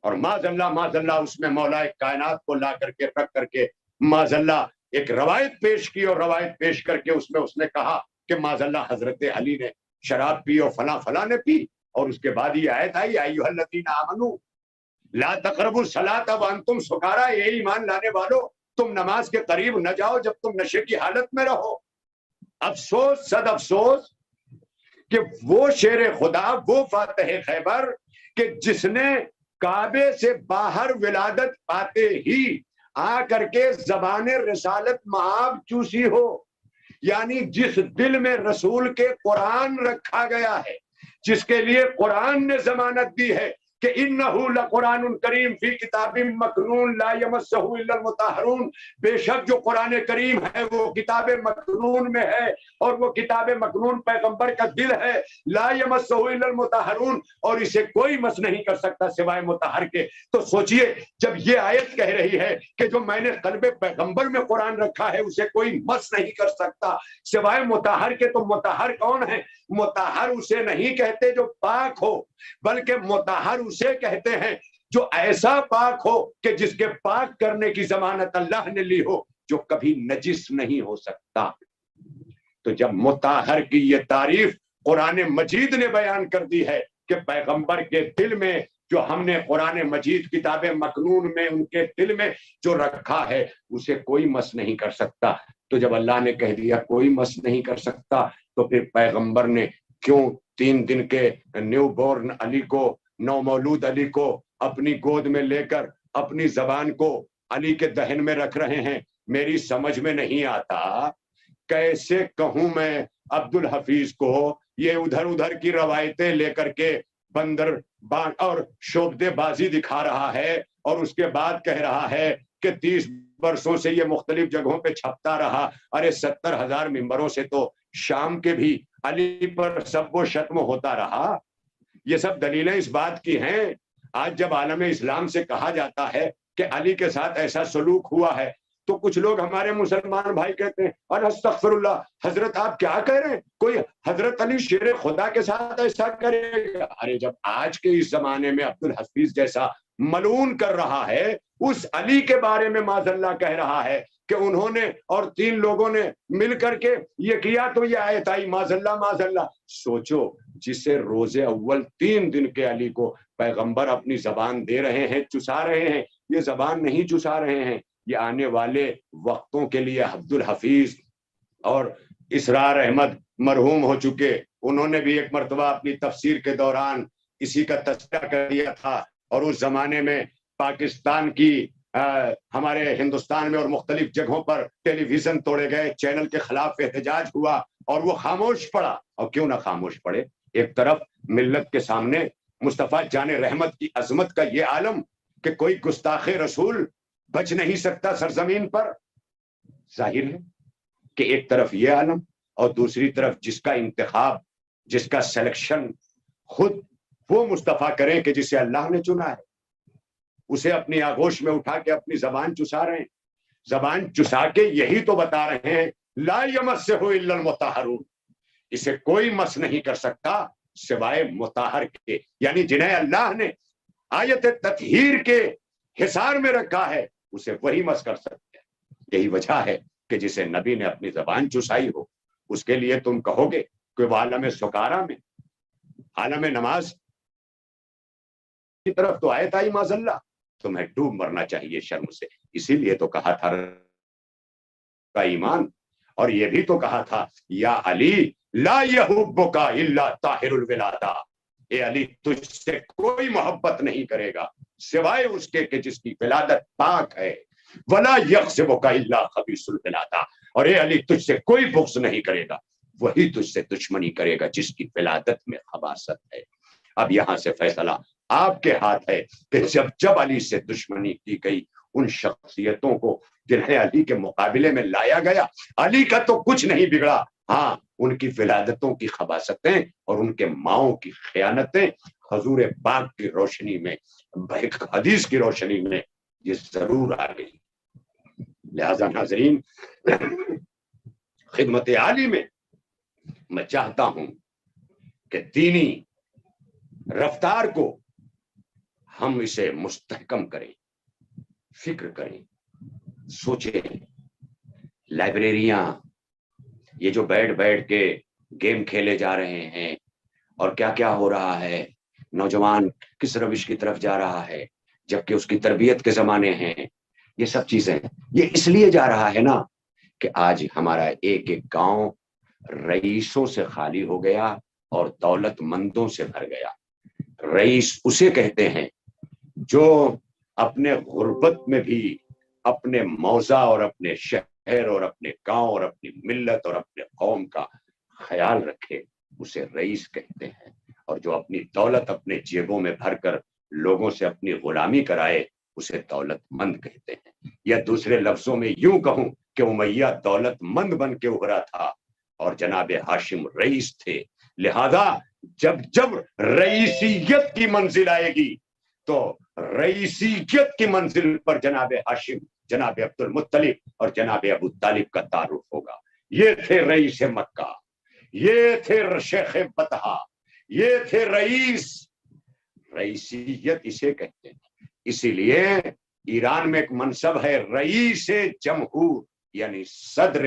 اور معاذ اللہ اس میں مولا کائنات کو لا کر کے رکھ کر کے معاذ اللہ ایک روایت پیش کی اور روایت پیش کر کے اس میں اس نے کہا کہ معاذ اللہ حضرت علی نے شراب پی اور فلاں نے پی، اور اس کے بعد یہ آیت آئی ایھا الذین آمنوا لا تقربوا الصلاۃ وانتم سکارا، اے ایمان لانے والو تم نماز کے قریب نہ جاؤ جب تم نشے کی حالت میں رہو. افسوس صد افسوس کہ وہ شیر خدا، وہ فاتح خیبر کہ جس نے کعبے سے باہر ولادت پاتے ہی آ کر کے زبان رسالت محاب چوسی ہو، یعنی جس دل میں رسول کے قرآن رکھا گیا ہے، جس کے لیے قرآن نے ضمانت دی ہے کہ انہ لقرآن کریم فی کتاب مکنون لا یمسہ الا المطہرون، بے شک جو قرآن کریم ہے وہ کتاب مکنون میں ہے، اور وہ کتاب مکنون پیغمبر کا دل ہے، لا یمسہ الا المطہرون، اور اسے کوئی مس نہیں کر سکتا سوائے مطہر کے. تو سوچئے جب یہ آیت کہہ رہی ہے کہ جو میں نے قلب پیغمبر میں قرآن رکھا ہے اسے کوئی مس نہیں کر سکتا سوائے مطہر کے، تو مطہر کون ہے؟ مطہر اسے نہیں کہتے جو پاک ہو، بلکہ مطہر اسے کہتے ہیں جو ایسا پاک ہو کہ جس کے پاک کرنے کی ضمانت اللہ نے لی ہو، جو کبھی نجس نہیں ہو سکتا. تو جب مطہر کی یہ تعریف قرآن مجید نے بیان کر دی ہے کہ پیغمبر کے دل میں جو ہم نے قرآن مجید کتاب مکنون میں ان کے دل میں جو رکھا ہے اسے کوئی مس نہیں کر سکتا، تو جب اللہ نے کہہ دیا کوئی مس نہیں کر سکتا تو پھر پیغمبر نے کیوں 3 دن کے نیو بورن علی کو، نو مولود علی کو اپنی گود میں لے کر اپنی زبان کو علی کے دہن میں رکھ رہے ہیں میری سمجھ میں نہیں آتا کیسے کہوں میں عبد الحفیظ کو یہ ادھر ادھر کی روایتیں لے کر کے بندر اور شعبدے بازی دکھا رہا ہے اور اس کے بعد کہہ رہا ہے کہ 30 برسوں سے یہ مختلف جگہوں پہ چھپتا رہا. ارے 70,000 ممبروں سے تو شام کے بھی علی پر سب و شتم ہوتا رہا. یہ سب دلیلیں اس بات کی ہیں. آج جب عالم اسلام سے کہا جاتا ہے کہ علی کے ساتھ ایسا سلوک ہوا ہے تو کچھ لوگ ہمارے مسلمان بھائی کہتے ہیں اور استغفر اللہ، حضرت آپ کیا کہہ رہے ہیں؟ کوئی حضرت علی شیر خدا کے ساتھ ایسا کرے گا؟ ارے جب آج کے اس زمانے میں عبد الحفیظ جیسا ملعون کر رہا ہے اس علی کے بارے میں معاذ اللہ کہہ رہا ہے کہ انہوں نے اور 3 لوگوں نے مل کر کے یہ کیا تو یہ آیت آئی، معاذ اللہ معاذ اللہ. سوچو، جسے روز اول 3 دن کے علی کو پیغمبر اپنی زبان دے رہے ہیں، چسا رہے ہیں. یہ زبان نہیں چسا رہے ہیں، یہ آنے والے وقتوں کے لیے عبد الحفیظ اور اسرار احمد مرحوم ہو چکے، انہوں نے بھی ایک مرتبہ اپنی تفسیر کے دوران اسی کا تذکرہ کر دیا تھا. اور اس زمانے میں پاکستان کی ہمارے ہندوستان میں اور مختلف جگہوں پر ٹیلی ویژن توڑے گئے، چینل کے خلاف احتجاج ہوا اور وہ خاموش پڑا. اور کیوں نہ خاموش پڑے؟ ایک طرف ملت کے سامنے مصطفیٰ جان رحمت کی عظمت کا یہ عالم کہ کوئی گستاخ رسول بچ نہیں سکتا سرزمین پر، ظاہر ہے کہ ایک طرف یہ عالم اور دوسری طرف جس کا انتخاب، جس کا سلیکشن خود وہ مصطفیٰ کریں کہ جسے اللہ نے چنا ہے، اسے اپنی آغوش میں اٹھا کے اپنی زبان چسا رہے ہیں. زبان چسا کے یہی تو بتا رہے ہیں لا یمسہ الا المطہرون، اسے کوئی مس نہیں کر سکتا سوائے مطہر کے، یعنی جنہیں اللہ نے آیت تطہیر کے حصار میں رکھا ہے اسے وہی مس کر سکتے ہیں. یہی وجہ ہے کہ جسے نبی نے اپنی زبان چسائی ہو اس کے لیے تم کہو گے کہ وہ عالم سکارا میں، عالم نماز کی طرف تو آیت آئی معاذ اللہ، تمہیں ڈوب مرنا چاہیے شرم سے. اسی لیے تو کہا تھا کا ایمان، اور یہ بھی تو کہا تھا یا علی لا یحبک الا طاہر الولادہ، اے علی تجھ سے کوئی محبت نہیں کرے گا سوائے اس کے کہ جس کی ولادت پاک ہے. ولا یغضبک الا خبیث الولادہ، اور اے علی تجھ سے کوئی بغض نہیں کرے گا، وہی تجھ سے دشمنی کرے گا جس کی ولادت میں خباثت ہے. اب یہاں سے فیصلہ آپ کے ہاتھ ہے کہ جب علی سے دشمنی کی گئی ان شخصیتوں کو جنہیں علی کے مقابلے میں لایا گیا، علی کا تو کچھ نہیں بگڑا، ہاں ان کی ولادتوں کی خباثتیں اور ان کے ماؤں کی خیانتیں حضور پاک کی روشنی میں، ایک حدیث کی روشنی میں یہ ضرور آ گئی. لہذا ناظرین، خدمت عالی میں چاہتا ہوں کہ دینی رفتار کو ہم اسے مستحکم کریں، فکر کریں، سوچیں. لائبریریاں یہ جو بیٹھ کے گیم کھیلے جا رہے ہیں اور کیا کیا ہو رہا ہے، نوجوان کس روش کی طرف جا رہا ہے جبکہ اس کی تربیت کے زمانے ہیں، یہ سب چیزیں یہ اس لیے جا رہا ہے نا کہ آج ہمارا ایک ایک گاؤں رئیسوں سے خالی ہو گیا اور دولت مندوں سے بھر گیا. رئیس اسے کہتے ہیں جو اپنے غربت میں بھی اپنے موضع اور اپنے شہر اور اپنے گاؤں اور اپنی ملت اور اپنے قوم کا خیال رکھے، اسے رئیس کہتے ہیں. اور جو اپنی دولت اپنے جیبوں میں بھر کر لوگوں سے اپنی غلامی کرائے اسے دولت مند کہتے ہیں. یا دوسرے لفظوں میں یوں کہوں کہ امیہ دولت مند بن کے ابھرا تھا اور جناب ہاشم رئیس تھے. لہذا جب رئیسیت کی منزل آئے گی تو رئیسیت کی منزل پر جناب ہاشم، جناب عبد المطلب اور جناب ابو طالب کا تعارف ہوگا. یہ تھے رئیس مکہ، یہ تھے شیخ بطحہ، یہ تھے رئیس. رئیسیت اسے کہتے ہیں. اسی لیے ایران میں ایک منصب ہے رئیس جمہور، یعنی صدر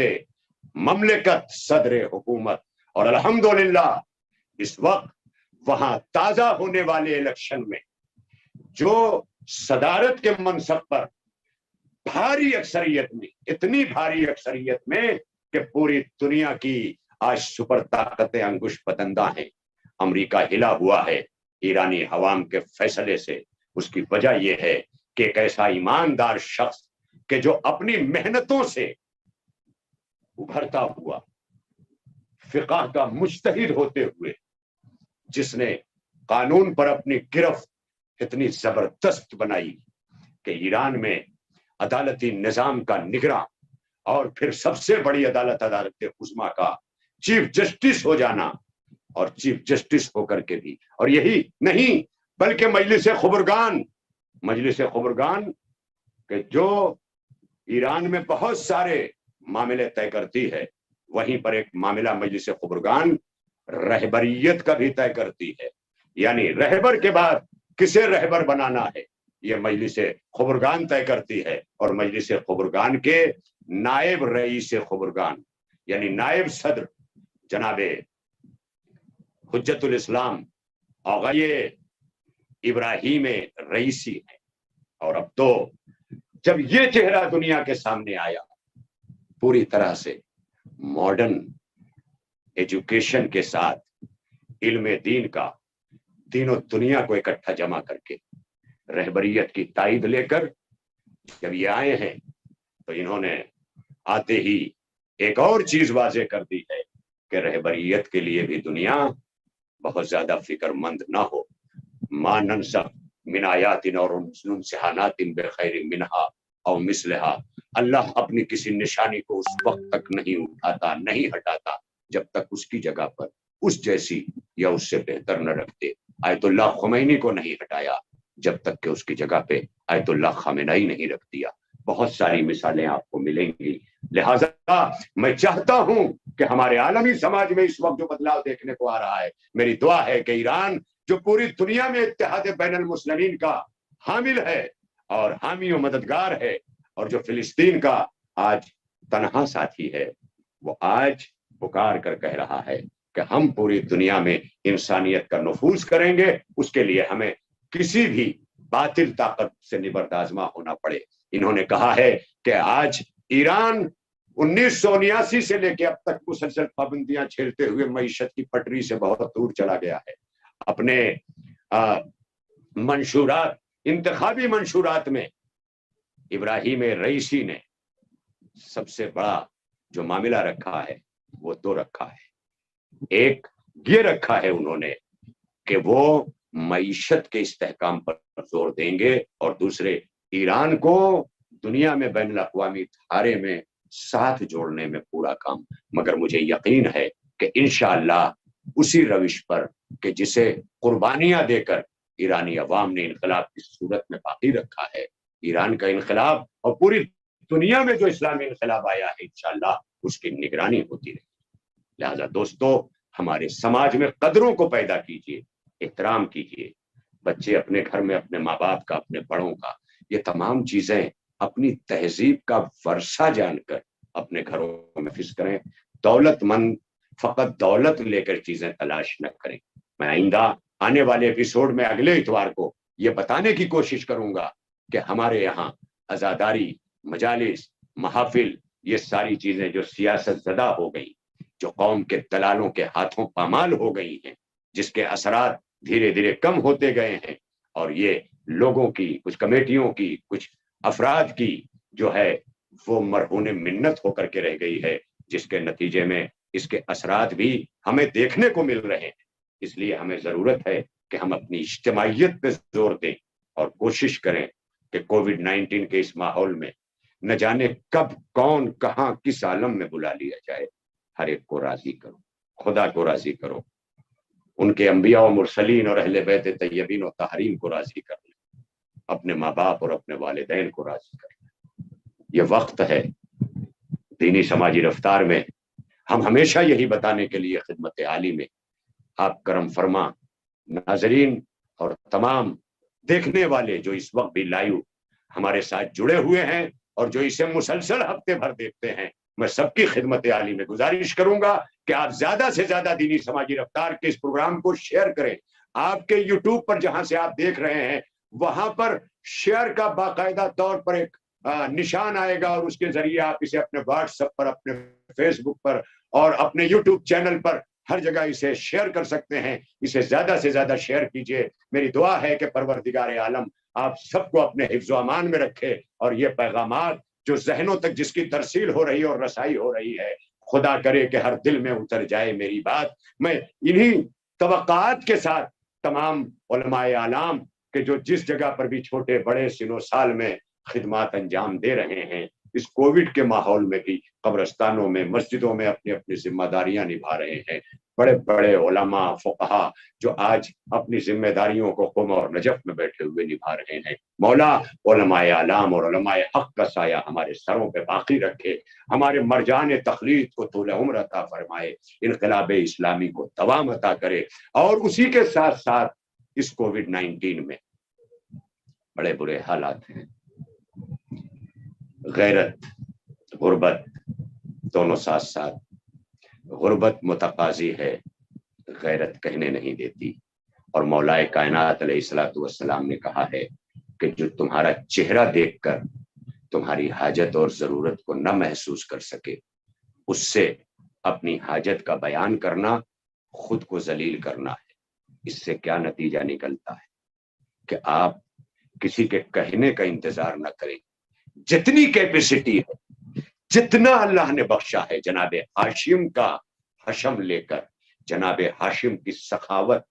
مملکت، صدر حکومت. اور الحمدللہ اس وقت وہاں تازہ ہونے والے الیکشن میں جو صدارت کے منصب پر بھاری اکثریت میں، اتنی بھاری اکثریت میں کہ پوری دنیا کی آج سپر طاقتیں انگوش پتندہ ہیں، امریکہ ہلا ہوا ہے ایرانی عوام کے فیصلے سے. اس کی وجہ یہ ہے کہ ایک ایسا ایماندار شخص کہ جو اپنی محنتوں سے ابھرتا ہوا فقہ کا مجتہد ہوتے ہوئے جس نے قانون پر اپنی گرفت اتنی زبردست بنائی کہ ایران میں عدالتی نظام کا نگراں اور پھر سب سے بڑی عدالت عدالت عظمیٰ کا چیف جسٹس ہو جانا، اور چیف جسٹس ہو کر کے بھی، اور یہی نہیں بلکہ مجلس خبرگان کہ جو ایران میں بہت سارے معاملے طے کرتی ہے، وہیں پر ایک معاملہ مجلس خبرگان رہبریت کا بھی طے کرتی ہے، یعنی رہبر کے بعد کسے رہبر بنانا ہے یہ مجلس خبرگان طے کرتی ہے، اور مجلس خبرگان کے نائب رئیس خبرگان یعنی نائب صدر جناب حجت الاسلام آغای ابراہیم رئیسی ہیں۔ اور اب تو جب یہ چہرہ دنیا کے سامنے آیا، پوری طرح سے ماڈرن ایجوکیشن کے ساتھ علم دین کا دین و دنیا کو اکٹھا جمع کر کے رہبریت کی تائید لے کر جب یہ آئے ہیں تو انہوں نے آتے ہی ایک اور چیز واضح کر دی ہے کہ رہبریت کے لیے بھی دنیا بہت زیادہ فکر مند نہ ہو۔ ما ننسخ من آیات اور ننسہانات بخیر منہا او مثلہا، اللہ اپنی کسی نشانی کو اس وقت تک نہیں اٹھاتا، نہیں ہٹاتا جب تک اس کی جگہ پر اس جیسی یا اس سے بہتر نہ رکھتے۔ آیت اللہ خمینی کو نہیں ہٹایا جب تک کہ اس کی جگہ پہ آیت اللہ خامنہئی نہیں رکھ دیا۔ بہت ساری مثالیں آپ کو ملیں گی۔ لہذا میں چاہتا ہوں کہ ہمارے عالمی سماج میں اس وقت جو بدلاؤ دیکھنے کو آ رہا ہے، میری دعا ہے کہ ایران جو پوری دنیا میں اتحاد بین المسلمین کا حامل ہے اور حامی و مددگار ہے، اور جو فلسطین کا آج تنہا ساتھی ہے، وہ آج پکار کر کہہ رہا ہے کہ ہم پوری دنیا میں انسانیت کا نفوذ کریں گے، اس کے لیے ہمیں کسی بھی باطل طاقت سے نبرد ہونا پڑے۔ انہوں نے کہا ہے کہ آج ایران 1979 سے لے کے اب تک مسلسل پابندیاں جھیلتے ہوئے معیشت کی پٹری سے بہت دور چلا گیا ہے۔ اپنے منشورات، انتخابی منشورات میں ابراہیم رئیسی نے سب سے بڑا جو معاملہ رکھا ہے وہ دو رکھا ہے۔ ایک یہ رکھا ہے انہوں نے کہ وہ معیشت کے استحکام پر زور دیں گے، اور دوسرے ایران کو دنیا میں بین الاقوامی دھارے میں ساتھ جوڑنے میں پورا کام۔ مگر مجھے یقین ہے کہ انشاءاللہ اسی روش پر کہ جسے قربانیاں دے کر ایرانی عوام نے انقلاب کی صورت میں باقی رکھا ہے، ایران کا انقلاب اور پوری دنیا میں جو اسلامی انقلاب آیا ہے انشاءاللہ اس کی نگرانی ہوتی رہے۔ لہذا دوستو، ہمارے سماج میں قدروں کو پیدا کیجیے، احترام کیجیے۔ بچے اپنے گھر میں اپنے ماں باپ کا، اپنے بڑوں کا، یہ تمام چیزیں اپنی تہذیب کا ورثہ جان کر اپنے گھروں میں نافذ کریں۔ دولت مند فقط دولت لے کر چیزیں تلاش نہ کریں۔ میں آئندہ آنے والے ایپیسوڈ میں اگلے اتوار کو یہ بتانے کی کوشش کروں گا کہ ہمارے یہاں عزاداری، مجالس، محافل، یہ ساری چیزیں جو سیاست زدہ ہو گئی، جو قوم کے دلالوں کے ہاتھوں پامال ہو گئی ہیں، جس کے اثرات دھیرے دھیرے کم ہوتے گئے ہیں، اور یہ لوگوں کی، کچھ کمیٹیوں کی، کچھ افراد کی جو ہے وہ مرہون منت ہو کر کے رہ گئی ہے، جس کے نتیجے میں اس کے اثرات بھی ہمیں دیکھنے کو مل رہے ہیں۔ اس لیے ہمیں ضرورت ہے کہ ہم اپنی اجتماعیت پہ زور دیں اور کوشش کریں کہ کووڈ 19 کے اس ماحول میں نہ جانے کب، کون، کہاں، کس عالم میں بلا لیا جائے، ہر ایک کو راضی کرو، خدا کو راضی کرو، ان کے انبیاء و مرسلین اور اہل بیت طیبین و طاہرین کو راضی کر لیں، اپنے ماں باپ اور اپنے والدین کو راضی کر لیں۔ یہ وقت ہے دینی سماجی رفتار میں ہم ہمیشہ یہی بتانے کے لیے خدمت عالی میں آپ کرم فرما ناظرین اور تمام دیکھنے والے جو اس وقت بھی لائیو ہمارے ساتھ جڑے ہوئے ہیں اور جو اسے مسلسل ہفتے بھر دیکھتے ہیں، میں سب کی خدمت عالی میں گزارش کروں گا کہ آپ زیادہ سے زیادہ دینی سماجی رفتار کے اس پروگرام کو شیئر کریں۔ آپ کے یوٹیوب پر جہاں سے آپ دیکھ رہے ہیں وہاں پر شیئر کا باقاعدہ طور پر ایک نشان آئے گا، اور اس کے ذریعے آپ اسے اپنے واٹس ایپ پر، اپنے فیس بک پر اور اپنے یوٹیوب چینل پر ہر جگہ اسے شیئر کر سکتے ہیں۔ اسے زیادہ سے زیادہ شیئر کیجئے۔ میری دعا ہے کہ پروردگار عالم آپ سب کو اپنے حفظ و امان میں رکھے، اور یہ پیغامات جو ذہنوں تک جس کی ترسیل ہو رہی اور رسائی ہو رہی ہے، خدا کرے کہ ہر دل میں اتر جائے میری بات۔ میں انہی توقعات کے ساتھ تمام علماء اعلام کہ جو جس جگہ پر بھی چھوٹے بڑے سن و سال میں خدمات انجام دے رہے ہیں، اس کووڈ کے ماحول میں بھی قبرستانوں میں مسجدوں میں اپنی اپنی ذمہ داریاں نبھا رہے ہیں، بڑے بڑے علماء فقہا جو آج اپنی ذمہ داریوں کو قم اور نجف میں بیٹھے ہوئے نبھا رہے ہیں، مولا علماء اعلام اور علماء حق کا سایہ ہمارے سروں پہ باقی رکھے، ہمارے مرجان تخلید کو طول عمر عطا فرمائے، انقلاب اسلامی کو دوام عطا کرے، اور اسی کے ساتھ ساتھ اس کووڈ 19 میں بڑے برے حالات ہیں، غیرت غربت دونوں ساتھ ساتھ، غربت متقاضی ہے، غیرت کہنے نہیں دیتی، اور مولا کائنات علیہ الصلوۃ والسلام نے کہا ہے کہ جو تمہارا چہرہ دیکھ کر تمہاری حاجت اور ضرورت کو نہ محسوس کر سکے، اس سے اپنی حاجت کا بیان کرنا خود کو ذلیل کرنا ہے۔ اس سے کیا نتیجہ نکلتا ہے کہ آپ کسی کے کہنے کا انتظار نہ کریں، جتنی کیپیسٹی ہے، جتنا اللہ نے بخشا ہے، جناب ہاشم کا حشم لے کر، جناب ہاشم کی سخاوت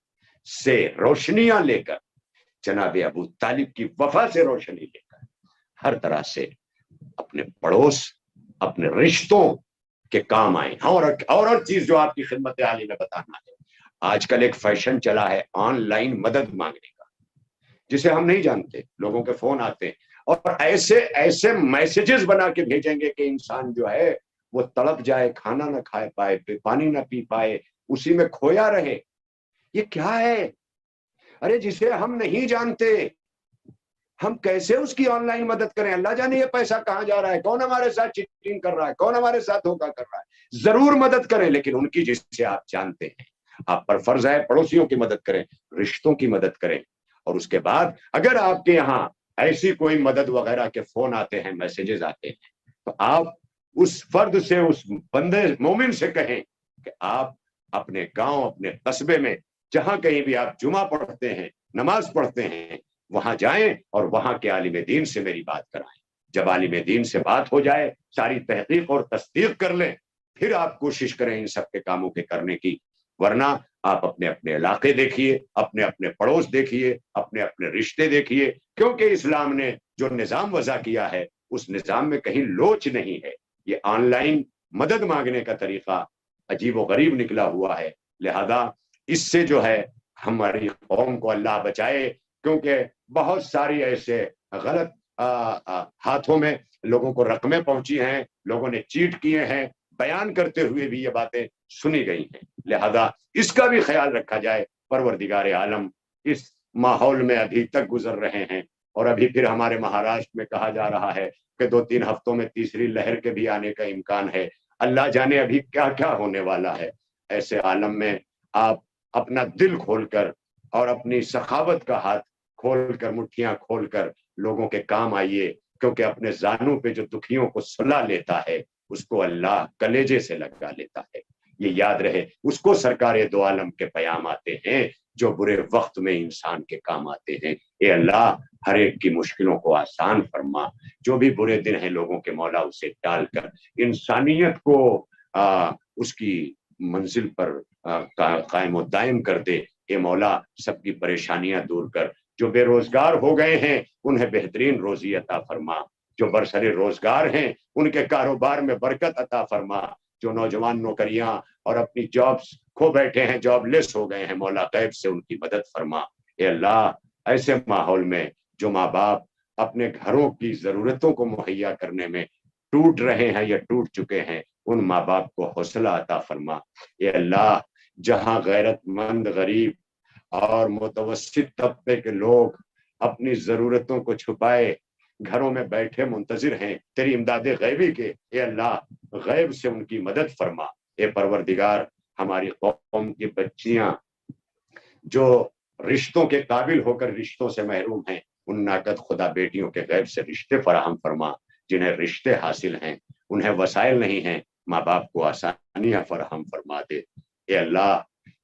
سے روشنیاں لے کر، جناب ابو طالب کی وفا سے روشنی لے کر، ہر طرح سے اپنے پڑوس، اپنے رشتوں کے کام آئیں۔ اور چیز جو آپ کی خدمت عالی میں بتانا ہے، آج کل ایک فیشن چلا ہے آن لائن مدد مانگنے کا، جسے ہم نہیں جانتے، لوگوں کے فون آتے ہیں اور ایسے میسیجز بنا کے بھیجیں گے کہ انسان جو ہے وہ تڑپ جائے، کھانا نہ کھا پائے، پانی نہ پی پائے، اسی میں کھویا رہے۔ یہ کیا ہے؟ ارے جسے ہم نہیں جانتے ہم کیسے اس کی آن لائن مدد کریں؟ اللہ جانے یہ پیسہ کہاں جا رہا ہے، کون ہمارے ساتھ چیٹنگ کر رہا ہے، کون ہمارے ساتھ دھوکا کر رہا ہے۔ ضرور مدد کریں، لیکن ان کی جس سے آپ جانتے ہیں۔ آپ پر فرض ہے پڑوسیوں کی مدد کریں، رشتوں کی مدد کریں، اور اس کے بعد اگر آپ کے یہاں ایسی کوئی مدد وغیرہ کے فون آتے ہیں، میسیجز آتے ہیں، تو آپ اس فرد سے، اس بندے مومن سے کہیں کہ آپ اپنے گاؤں، اپنے قصبے میں جہاں کہیں بھی آپ جمعہ پڑھتے ہیں، نماز پڑھتے ہیں، وہاں جائیں اور وہاں کے عالم دین سے میری بات کرائیں۔ جب عالم دین سے بات ہو جائے، ساری تحقیق اور تصدیق کر لیں، پھر آپ کوشش کریں ان سب کے کاموں کے کرنے کی، ورنہ آپ اپنے اپنے علاقے دیکھیے، اپنے اپنے پڑوس دیکھیے، اپنے اپنے رشتے دیکھیے، کیونکہ اسلام نے جو نظام وضع کیا ہے اس نظام میں کہیں لوچ نہیں ہے۔ یہ آن لائن مدد مانگنے کا طریقہ عجیب و غریب نکلا ہوا ہے، لہذا اس سے جو ہے ہماری قوم کو اللہ بچائے، کیونکہ بہت ساری ایسے غلط ہاتھوں میں لوگوں کو رقمیں پہنچی ہیں، لوگوں نے چیٹ کیے ہیں، بیان کرتے ہوئے بھی یہ باتیں سنی گئی ہیں، لہذا اس کا بھی خیال رکھا جائے۔ پروردگار عالم اس ماحول میں ابھی تک گزر رہے ہیں، اور ابھی پھر ہمارے مہاراشٹر میں کہا جا رہا ہے کہ 2-3 ہفتوں میں تیسری لہر کے بھی آنے کا امکان ہے۔ اللہ جانے ابھی کیا کیا ہونے والا ہے۔ ایسے عالم میں آپ اپنا دل کھول کر اور اپنی سخاوت کا ہاتھ کھول کر، مٹھیاں کھول کر لوگوں کے کام آئیے، کیونکہ اپنے زانوں پہ جو دکھیوں کو سلا لیتا ہے اس کو اللہ کلیجے سے لگا لیتا ہے۔ یہ یاد رہے، اس کو سرکار دو عالم کے پیام آتے ہیں جو برے وقت میں انسان کے کام آتے ہیں۔ اے اللہ ہر ایک کی مشکلوں کو آسان فرما، جو بھی برے دن ہیں لوگوں کے مولا اسے ٹال کر انسانیت کو اس کی منزل پر قائم و دائم کر دے۔ اے مولا سب کی پریشانیاں دور کر، جو بے روزگار ہو گئے ہیں انہیں بہترین روزی عطا فرما، جو برسر روزگار ہیں ان کے کاروبار میں برکت عطا فرما، جو نوجوان نوکریاں اور اپنی جابز کھو بیٹھے ہیں، جاب لیس ہو گئے ہیں، مولا غیب سے ان کی مدد فرما۔ اے اللہ ایسے ماحول میں جو ماں باپ اپنے گھروں کی ضرورتوں کو مہیا کرنے میں ٹوٹ رہے ہیں یا ٹوٹ چکے ہیں، ان ماں باپ کو حوصلہ عطا فرما۔ اے اللہ جہاں غیرت مند غریب اور متوسط طبقے کے لوگ اپنی ضرورتوں کو چھپائے گھروں میں بیٹھے منتظر ہیں تیری امداد غیبی کے، اے اللہ غیب سے ان کی مدد فرما۔ اے پروردگار ہماری قوم کی بچیاں جو رشتوں کے قابل ہو کر رشتوں سے محروم ہیں، ان ناقد خدا بیٹیوں کے غیب سے رشتے فراہم فرما، جنہیں رشتے حاصل ہیں انہیں وسائل نہیں ہیں، ماں باپ کو آسانیاں فراہم فرما دے۔ اے اللہ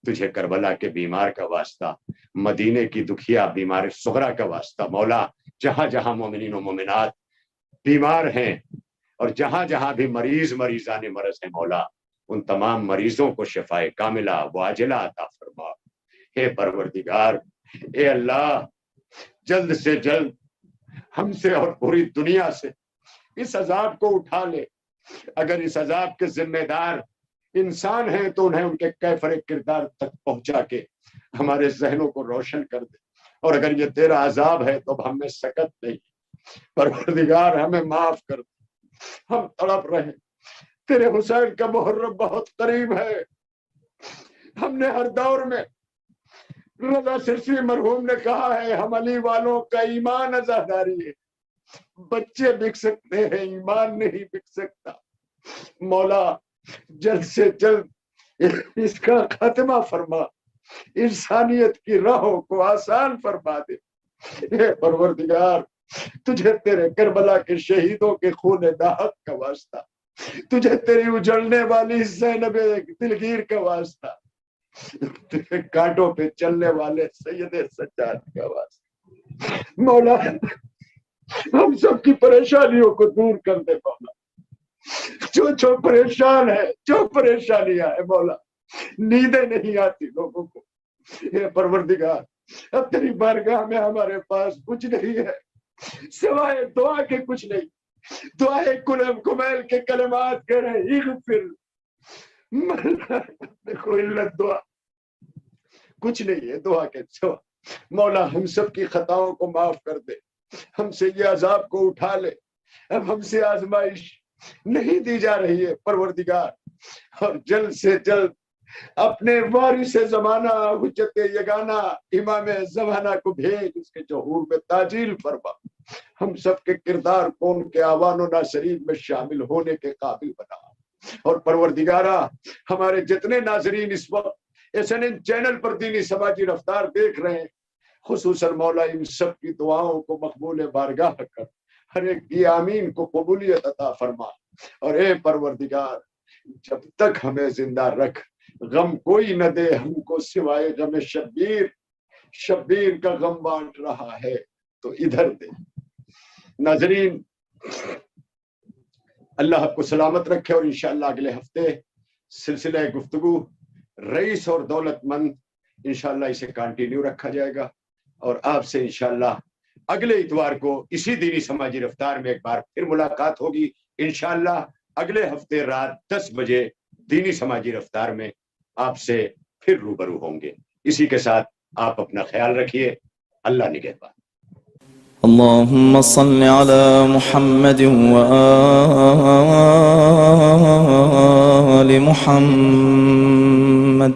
تجھے کربلا کے بیمار کا واسطہ، مدینے کی دکھیا بیمار صغرا کا واسطہ، مولا جہاں جہاں مومنین و مومنات بیمار ہیں اور جہاں جہاں بھی مریضان مرض ہیں مولا ان تمام مریضوں کو شفائے کاملہ واجلہ عطا فرما۔ اے پروردگار، اے اللہ، جلد سے جلد ہم سے اور پوری دنیا سے اس عذاب کو اٹھا لے۔ اگر اس عذاب کے ذمہ دار انسان ہیں تو انہیں ان کے کیفر کردار تک پہنچا کے ہمارے ذہنوں کو روشن کر دے، اور اگر یہ تیرا عذاب ہے تو ہم میں سکت نہیں۔ پروردگار ہمیں معاف کر دے، ہم تڑپ رہے، تیرے حسین کا محرم بہت قریب ہے۔ ہم نے ہر دور میں، رضا سرسی مرحوم نے کہا ہے، ہم علی والوں کا ایمان عزاداری ہے، بچے بک سکتے ہیں ایمان نہیں بک سکتا۔ مولا جلد سے جلد اس کا خاتمہ فرما، انسانیت کی راہوں کو آسان فرما دے۔ اے پروردگار، تجھے تیرے کربلا کے شہیدوں کے خون داغ کا واسطہ، تجھے تیری اجڑنے والی زینب دلگیر کا واسطہ، تجھے کانٹوں پہ چلنے والے سید سجاد کا واسطہ، مولا ہم سب کی پریشانیوں کو دور کر دے مولا۔ جو پریشان ہے، جو پریشانیاں ہے مولا، نیندیں نہیں آتی لوگوں کو، اے پروردگار اب تیری بارگاہ میں ہمارے پاس کچھ نہیں ہے سوائے دعا کے، کچھ نہیں۔ دعائے کمیل کے کلمات کہہ رہے، اغفر کوئی دعا کچھ نہیں ہے دعا کے سوا۔ مولا ہم سب کی خطاؤں کو معاف کر دے، ہم سے یہ عذاب کو اٹھا لے، اب ہم سے آزمائش نہیں دی جا رہی ہے پروردگار، اور جلد سے جلد اپنے وارث زمانہ حجت یگانہ امام زمانہ کو بھیج، اس کے ظہور میں تاجیل فرما، ہم سب کے کردار کو ان کے آوان و ناصرین میں شامل ہونے کے قابل بنا۔ اور پروردگارہ ہمارے جتنے ناظرین اس وقت SNN چینل پر دینی سماجی رفتار دیکھ رہے ہیں، خصوصاً مولا ان سب کی دعاؤں کو مقبول بارگاہ کر، ہر ایک کی آمین کو قبولیت عطا فرما۔ اور اے پروردگار جب تک ہمیں زندہ رکھ، غم کوئی نہ دے ہم کو سوائے غم شبیر، شبیر کا غم بانٹ رہا ہے تو ادھر دے۔ ناظرین اللہ آپ کو سلامت رکھے، اور انشاءاللہ اگلے ہفتے سلسلہ گفتگو رئیس اور دولت مند انشاءاللہ اسے کنٹینیو رکھا جائے گا، اور آپ سے انشاءاللہ اگلے اتوار کو اسی دینی سماجی رفتار میں ایک بار پھر ملاقات ہوگی۔ انشاءاللہ اگلے ہفتے رات 10 بجے دینی سماجی رفتار میں آپ سے پھر روبرو ہوں گے۔ اسی کے ساتھ آپ اپنا خیال رکھیے، اللہ نگہبان۔ اللهم صل على محمد وآل محمد